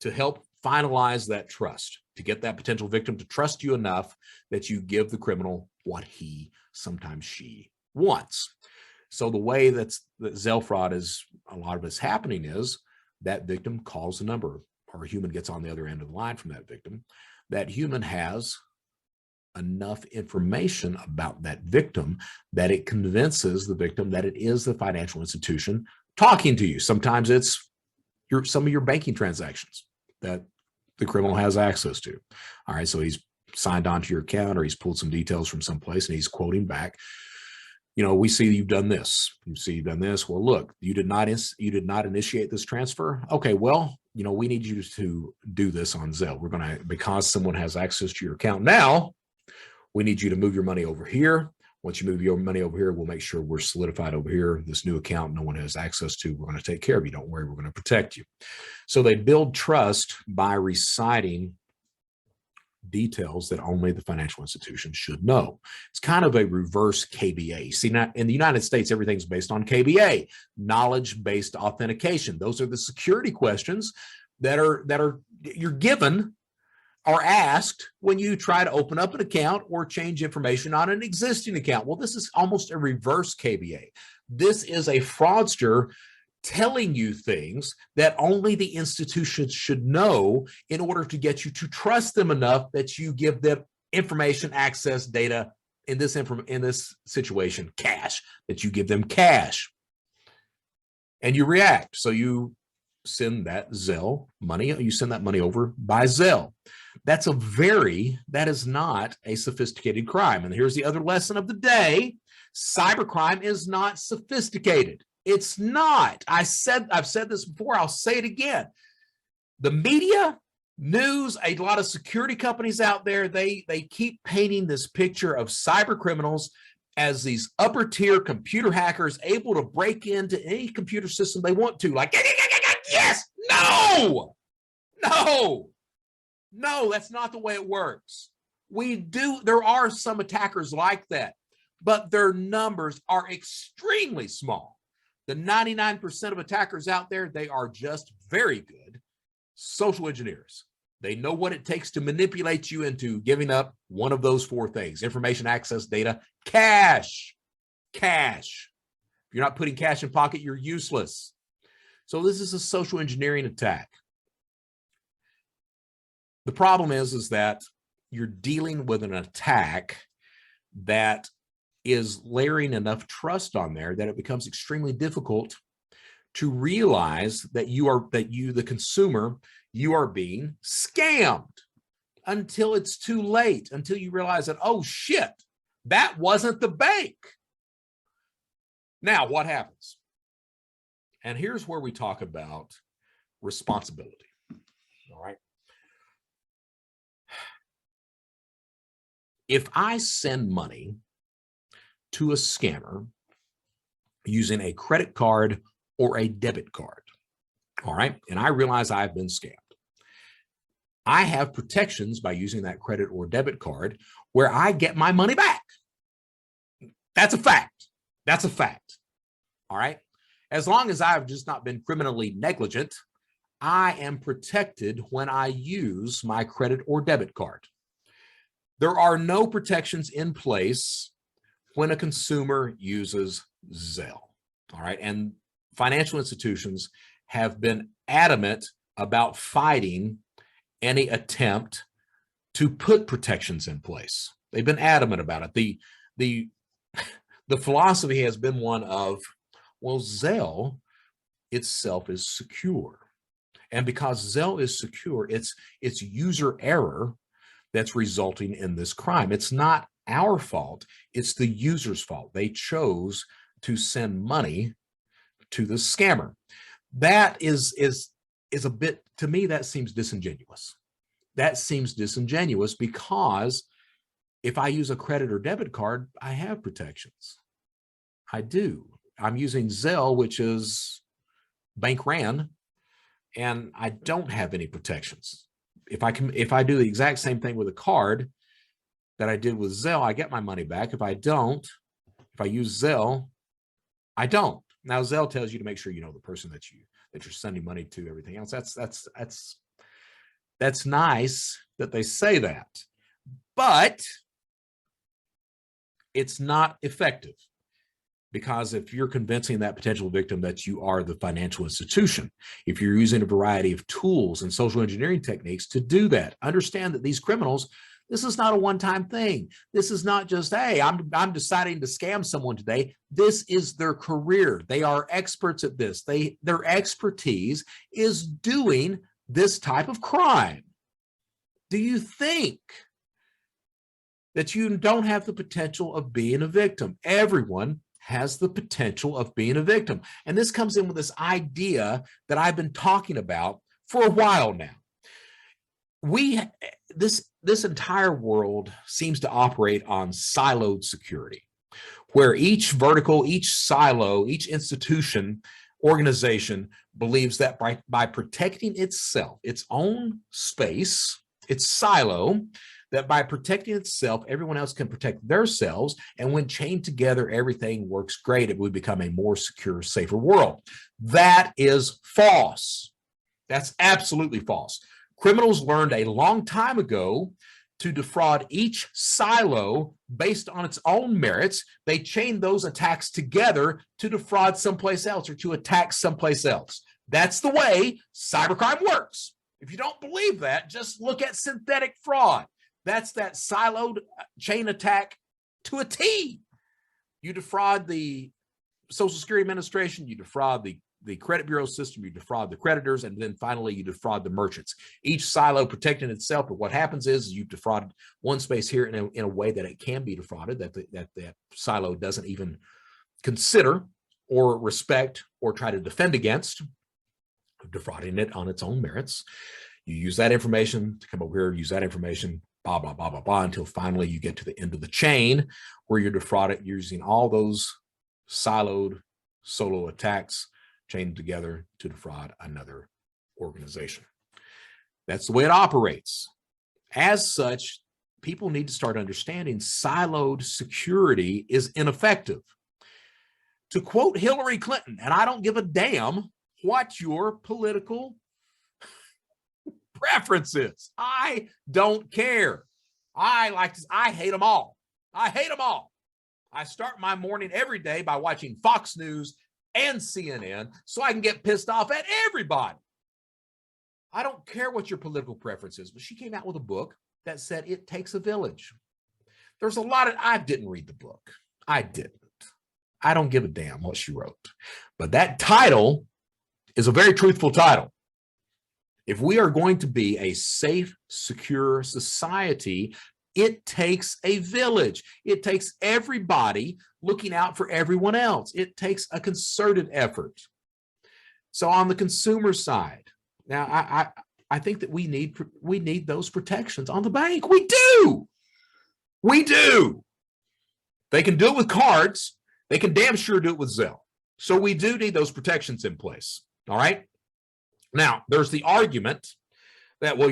to help finalize that trust, to get that potential victim to trust you enough that you give the criminal what he, sometimes she, wants. So the way that Zelle fraud is, a lot of it's happening is that victim calls a number, or a human gets on the other end of the line from that victim. That human has enough information about that victim that it convinces the victim that it is the financial institution talking to you. Sometimes it's some of your banking transactions that the criminal has access to. All right, so he's signed on to your account, or he's pulled some details from someplace and he's quoting back, you know, we see you've done this. You see you've done this. Well, look, you did not initiate this transfer. Okay, well, you know, we need you to do this on Zelle. We're going to, because someone has access to your account now, we need you to move your money over here. Once you move your money over here, we'll make sure we're solidified over here. This new account no one has access to, we're going to take care of you. Don't worry, we're going to protect you. So they build trust by reciting details that only the financial institution should know. It's kind of a reverse KBA. See, now in the United States, everything's based on KBA, knowledge-based authentication. Those are the security questions that you're given or asked when you try to open up an account or change information on an existing account. Well, this is almost a reverse KBA. This is a fraudster telling you things that only the institution should know in order to get you to trust them enough that you give them information, access, data, in this situation, cash, that you give them cash. And you react. So you send that Zelle money, you send that money over by Zelle. That is not a sophisticated crime. And here's the other lesson of the day. Cybercrime is not sophisticated. It's not. I've said this before. I'll say it again. The media, news, a lot of security companies out there, they keep painting this picture of cyber criminals as these upper tier computer hackers able to break into any computer system they want to. Like, yes, no, that's not the way it works. There are some attackers like that, but their numbers are extremely small. The 99% of attackers out there, they are just very good social engineers. They know what it takes to manipulate you into giving up one of those four things: information, access, data, cash. If you're not putting cash in pocket, you're useless. So this is a social engineering attack. The problem is that you're dealing with an attack that is layering enough trust on there that it becomes extremely difficult to realize that you, the consumer, you are being scammed until it's too late, until you realize that, oh shit, that wasn't the bank. Now, what happens? And here's where we talk about responsibility. All right. If I send money to a scammer using a credit card or a debit card. All right. And I realize I've been scammed. I have protections by using that credit or debit card where I get my money back. That's a fact. That's a fact. All right. As long as I've just not been criminally negligent, I am protected when I use my credit or debit card. There are no protections in place when a consumer uses Zelle. All right. And financial institutions have been adamant about fighting any attempt to put protections in place. They've been adamant about it. The philosophy has been one of, well, Zelle itself is secure. And because Zelle is secure, it's user error that's resulting in this crime. It's not our fault. It's the user's fault. They chose to send money to the scammer. That is a bit, to me, that seems disingenuous. That seems disingenuous because if I use a credit or debit card, I have protections. I do. I'm using Zelle, which is bank ran, and I don't have any protections. If I do the exact same thing with a card that I did with Zelle, I get my money back. If I don't, if I use Zelle, I don't. Now Zelle tells you to make sure you know the person that you're sending money to, everything else. That's nice that they say that, but it's not effective. Because if you're convincing that potential victim that you are the financial institution, if you're using a variety of tools and social engineering techniques to do that, understand that these criminals, this is not a one-time thing. This is not just, hey, I'm deciding to scam someone today. This is their career. They are experts at this. Their expertise is doing this type of crime. Do you think that you don't have the potential of being a victim? Everyone has the potential of being a victim. And this comes in with this idea that I've been talking about for a while now. This entire world seems to operate on siloed security, where each vertical, each silo, each institution, organization believes that by protecting itself, its own space, its silo, that by protecting itself, everyone else can protect themselves. And when chained together, everything works great. It would become a more secure, safer world. That is false. That's absolutely false. Criminals learned a long time ago to defraud each silo based on its own merits. They chained those attacks together to defraud someplace else or to attack someplace else. That's the way cybercrime works. If you don't believe that, just look at synthetic fraud. That's that siloed chain attack to a T. You defraud the Social Security Administration, you defraud the credit bureau system, you defraud the creditors, and then finally you defraud the merchants. Each silo protecting itself, but what happens is you've defrauded one space here in a way that it can be defrauded, that silo doesn't even consider or respect or try to defend against, defrauding it on its own merits. You use that information to come over here, use that information, blah, blah, blah, blah, blah, until finally you get to the end of the chain where you're defrauded using all those siloed solo attacks chained together to defraud another organization. That's the way it operates. As such, people need to start understanding siloed security is ineffective. To quote Hillary Clinton, and I don't give a damn what your political preferences. I don't care. I hate them all. I hate them all. I start my morning every day by watching Fox News and CNN so I can get pissed off at everybody. I don't care what your political preference is, but she came out with a book that said it takes a village. There's a lot of, I didn't read the book. I didn't. I don't give a damn what she wrote. But that title is a very truthful title. If we are going to be a safe, secure society, it takes a village. It takes everybody looking out for everyone else. It takes a concerted effort. So on the consumer side, now I think that we need those protections on the bank. We do. We do. They can do it with cards. They can damn sure do it with Zelle. So we do need those protections in place. All right. Now, there's the argument that, well,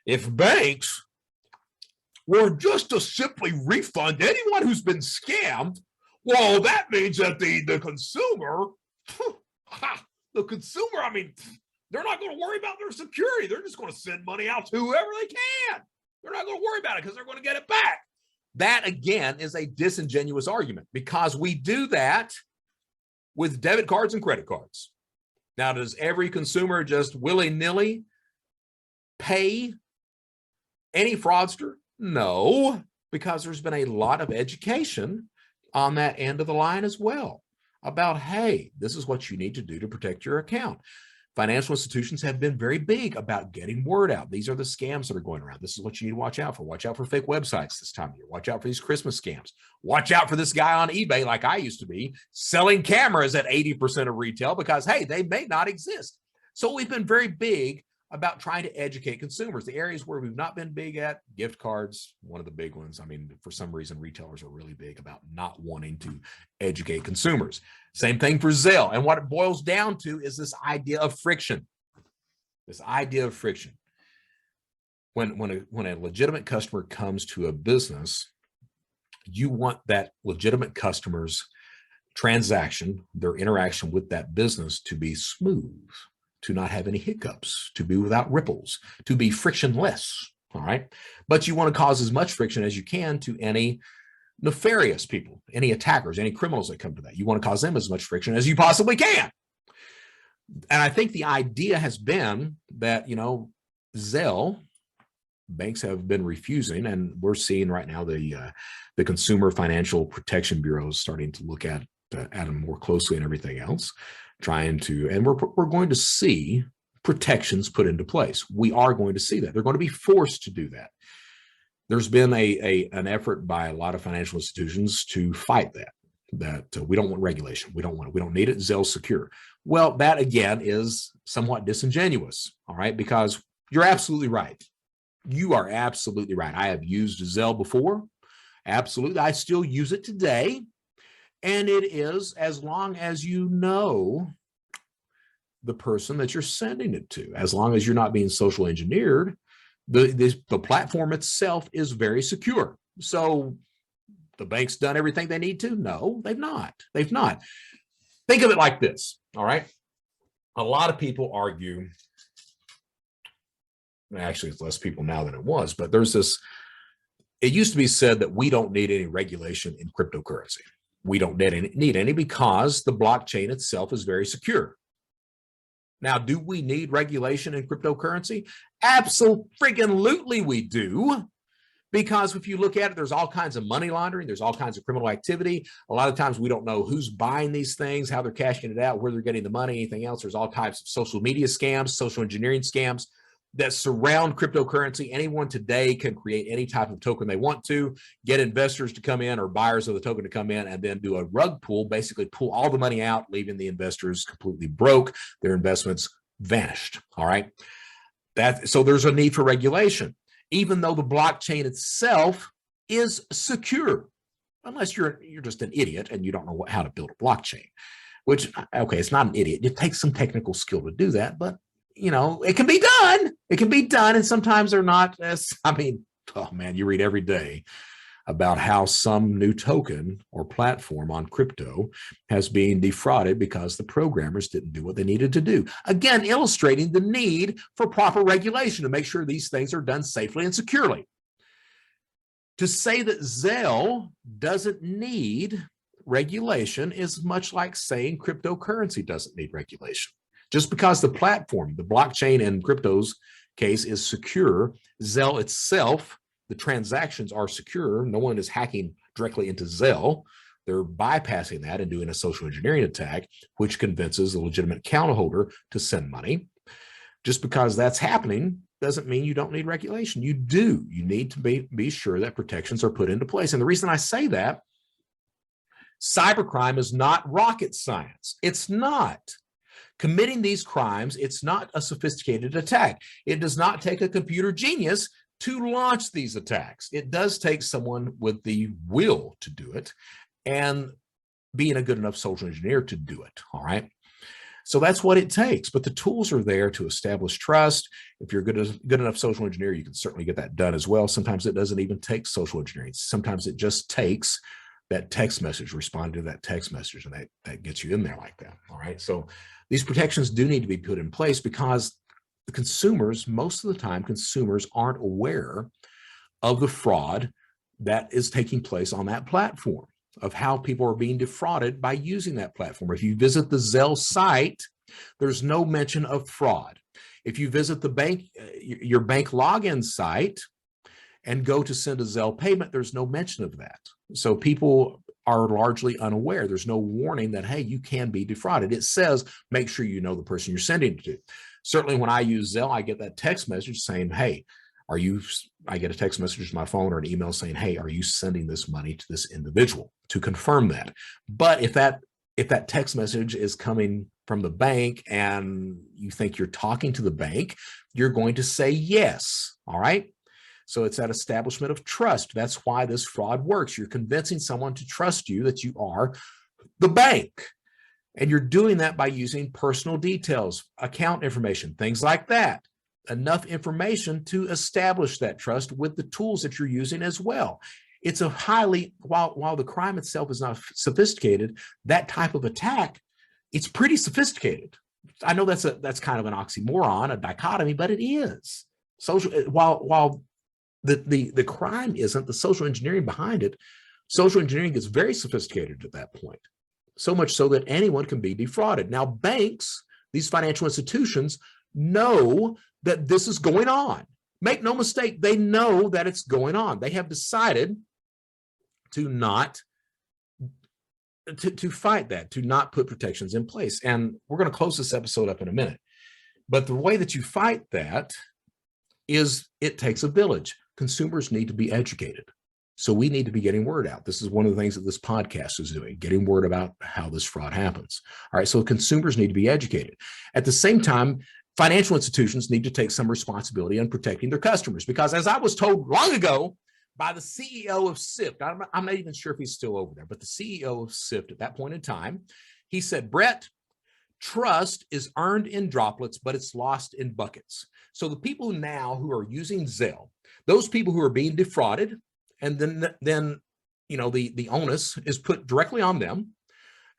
if banks were just to simply refund anyone who's been scammed, well, that means that the consumer, I mean, they're not going to worry about their security. They're just going to send money out to whoever they can. They're not going to worry about it because they're going to get it back. That, again, is a disingenuous argument because we do that with debit cards and credit cards. Now, does every consumer just willy-nilly pay any fraudster? No, because there's been a lot of education on that end of the line as well about, hey, this is what you need to do to protect your account. Financial institutions have been very big about getting word out. These are the scams that are going around. This is what you need to watch out for. Watch out for fake websites this time of year. Watch out for these Christmas scams. Watch out for this guy on eBay, like I used to be, selling cameras at 80% of retail because, hey, they may not exist. So we've been very big about trying to educate consumers. The areas where we've not been big at, gift cards, one of the big ones. I mean, for some reason, retailers are really big about not wanting to educate consumers. Same thing for Zelle. And what it boils down to is this idea of friction. This idea of friction. When a legitimate customer comes to a business, you want that legitimate customer's transaction, their interaction with that business to be smooth, to not have any hiccups, to be without ripples, to be frictionless, all right? But you want to cause as much friction as you can to any nefarious people, any attackers, any criminals that come to that. You want to cause them as much friction as you possibly can. And I think the idea has been that, Zelle, banks have been refusing, and we're seeing right now the Consumer Financial Protection Bureau is starting to look at them more closely and everything else. And we're going to see protections put into place. We are going to see that. They're going to be forced to do that. There's been an effort by a lot of financial institutions to fight that we don't want regulation. We don't need it. Zelle's secure. Well, that again is somewhat disingenuous, all right? Because you're absolutely right. You are absolutely right. I have used Zelle before. Absolutely. I still use it today. And it is as long as you know the person that you're sending it to, as long as you're not being social engineered, the platform itself is very secure. So the bank's done everything they need to? No, they've not. They've not. Think of it like this, all right? A lot of people argue, actually it's less people now than it was, but there's this, it used to be said that we don't need any regulation in cryptocurrency. We don't need any because the blockchain itself is very secure. Now, do we need regulation in cryptocurrency? Absolutely we do. Because if you look at it, there's all kinds of money laundering. There's all kinds of criminal activity. A lot of times we don't know who's buying these things, how they're cashing it out, where they're getting the money, anything else. There's all types of social media scams, social engineering scams that surround cryptocurrency. Anyone today can create any type of token they want to, get investors to come in or buyers of the token to come in and then do a rug pull, basically pull all the money out, leaving the investors completely broke. Their investments vanished, all right? So there's a need for regulation, even though the blockchain itself is secure, unless you're just an idiot and you don't know how to build a blockchain, which, okay, it's not an idiot. It takes some technical skill to do that, but it can be done. It can be done. And sometimes they're not as, oh man, you read every day about how some new token or platform on crypto has been defrauded because the programmers didn't do what they needed to do. Again, illustrating the need for proper regulation to make sure these things are done safely and securely. To say that Zelle doesn't need regulation is much like saying cryptocurrency doesn't need regulation. Just because the platform, the blockchain in crypto's case is secure, Zelle itself, the transactions are secure. No one is hacking directly into Zelle. They're bypassing that and doing a social engineering attack, which convinces the legitimate account holder to send money. Just because that's happening doesn't mean you don't need regulation. You do. You need to be sure that protections are put into place. And the reason I say that, cybercrime is not rocket science. It's not. Committing these crimes, it's not a sophisticated attack. It does not take a computer genius to launch these attacks. It does take someone with the will to do it. And being a good enough social engineer to do it. All right. So that's what it takes. But the tools are there to establish trust. If you're good enough social engineer, you can certainly get that done as well. Sometimes it doesn't even take social engineering. Sometimes it just takes that text message, respond to that text message, and that gets you in there like that. All right. So these protections do need to be put in place because the consumers, most of the time, consumers aren't aware of the fraud that is taking place on that platform, of how people are being defrauded by using that platform. If you visit the Zelle site, there's no mention of fraud. If you visit the bank, your bank login site, and go to send a Zelle payment, there's no mention of that. So people are largely unaware. There's no warning that, hey, you can be defrauded. It says, make sure you know the person you're sending it to. Certainly when I use Zelle, I get that text message saying, hey, I get a text message to my phone or an email saying, hey, are you sending this money to this individual, to confirm that. But if that text message is coming from the bank and you think you're talking to the bank, you're going to say yes. All right. So it's that establishment of trust. That's why this fraud works. You're convincing someone to trust you that you are the bank. And you're doing that by using personal details, account information, things like that. Enough information to establish that trust with the tools that you're using as well. It's a highly, while the crime itself is not sophisticated, that type of attack, it's pretty sophisticated. I know that's kind of an oxymoron, a dichotomy, but it is. While the crime isn't, the social engineering behind it, social engineering gets very sophisticated at that point. So much so that anyone can be defrauded. Now, banks, these financial institutions, know that this is going on. Make no mistake, they know that it's going on. They have decided to not fight that, to not put protections in place. And we're going to close this episode up in a minute. But the way that you fight that is it takes a village. Consumers need to be educated. So we need to be getting word out. This is one of the things that this podcast is doing, getting word about how this fraud happens. All right, so consumers need to be educated. At the same time, financial institutions need to take some responsibility in protecting their customers, because as I was told long ago by the CEO of SIFT, I'm not even sure if he's still over there, but the CEO of SIFT at that point in time, he said, Brett, trust is earned in droplets, but it's lost in buckets. So the people now who are using Zelle, those people who are being defrauded, and then the onus is put directly on them.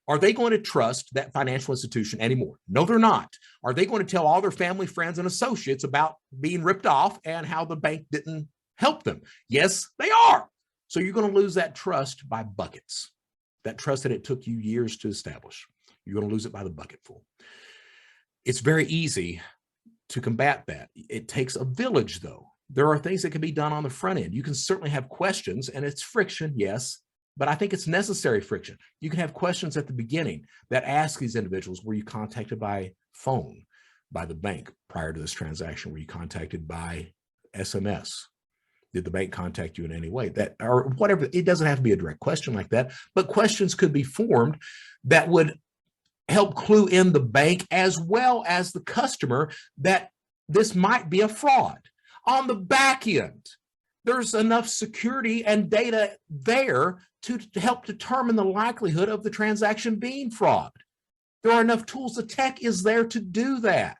Are they going to trust that financial institution anymore? No, they're not. Are they going to tell all their family, friends, and associates about being ripped off and how the bank didn't help them? Yes, they are. So you're going to lose that trust by buckets. That trust that it took you years to establish. You're going to lose it by the bucketful. It's very easy to combat that. It takes a village, though. There are things that can be done on the front end. You can certainly have questions, and it's friction, yes, but I think it's necessary friction. You can have questions at the beginning that ask these individuals, were you contacted by phone, by the bank prior to this transaction? Were you contacted by SMS? Did the bank contact you in any way? That, or whatever, it doesn't have to be a direct question like that, but questions could be formed that would help clue in the bank as well as the customer that this might be a fraud. On the back end, there's enough security and data there to help determine the likelihood of the transaction being fraud. There are enough tools. The tech is there to do that.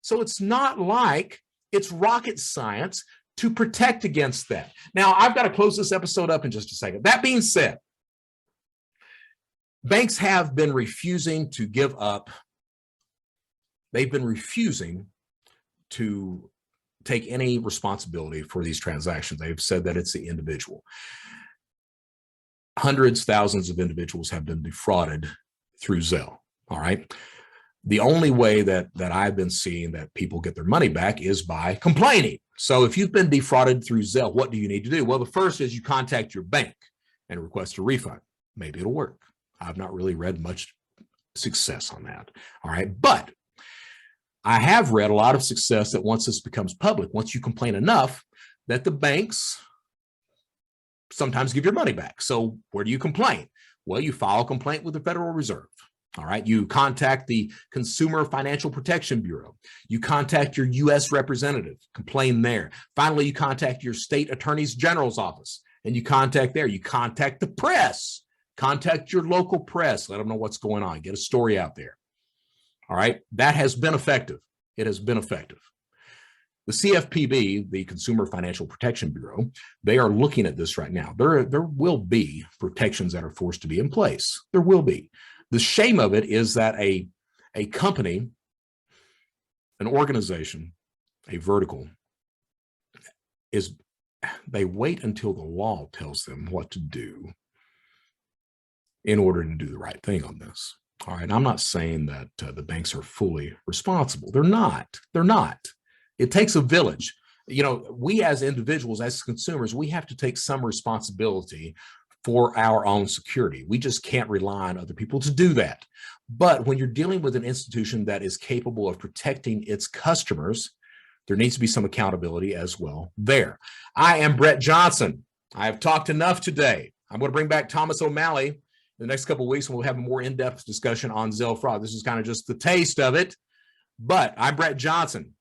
So it's not like it's rocket science to protect against that. Now, I've got to close this episode up in just a second. That being said, banks have been refusing to give up. They've been refusing to take any responsibility for these transactions. They've said that it's the individual. Hundreds, thousands of individuals have been defrauded through Zelle. All right. The only way that I've been seeing that people get their money back is by complaining. So if you've been defrauded through Zelle, what do you need to do? Well, the first is you contact your bank and request a refund. Maybe it'll work. I've not really read much success on that. All right. But I have read a lot of success that once this becomes public, once you complain enough, that the banks sometimes give your money back. So where do you complain? Well, you file a complaint with the Federal Reserve. All right. You contact the Consumer Financial Protection Bureau. You contact your U.S. representative, complain there. Finally, you contact your state attorney general's office and you contact there. You contact the press Contact your local press. Let them know what's going on. Get a story out there. All right. That has been effective. It has been effective. The CFPB, the Consumer Financial Protection Bureau, they are looking at this right now. There will be protections that are forced to be in place. There will be. The shame of it is that a company, an organization, a vertical, they wait until the law tells them what to do in order to do the right thing on this. All right. I'm not saying that the banks are fully responsible. They're not. They're not. It takes a village. You know, we as individuals, as consumers, we have to take some responsibility for our own security. We just can't rely on other people to do that. But when you're dealing with an institution that is capable of protecting its customers, there needs to be some accountability as well there. I am Brett Johnson. I have talked enough today. I'm going to bring back Thomas O'Malley in the next couple of weeks, and we'll have a more in-depth discussion on Zelle fraud. This is kind of just the taste of it. But I'm Brett Johnson.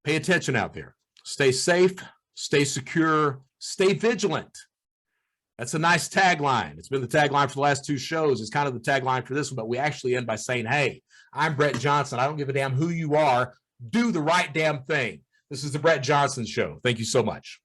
Pay attention out there. Stay safe, stay secure, stay vigilant. That's a nice tagline. It's been the tagline for the last two shows. It's kind of the tagline for this one, but we actually end by saying, hey, I'm Brett Johnson. I don't give a damn who you are. Do the right damn thing. This is the Brett Johnson Show. Thank you so much.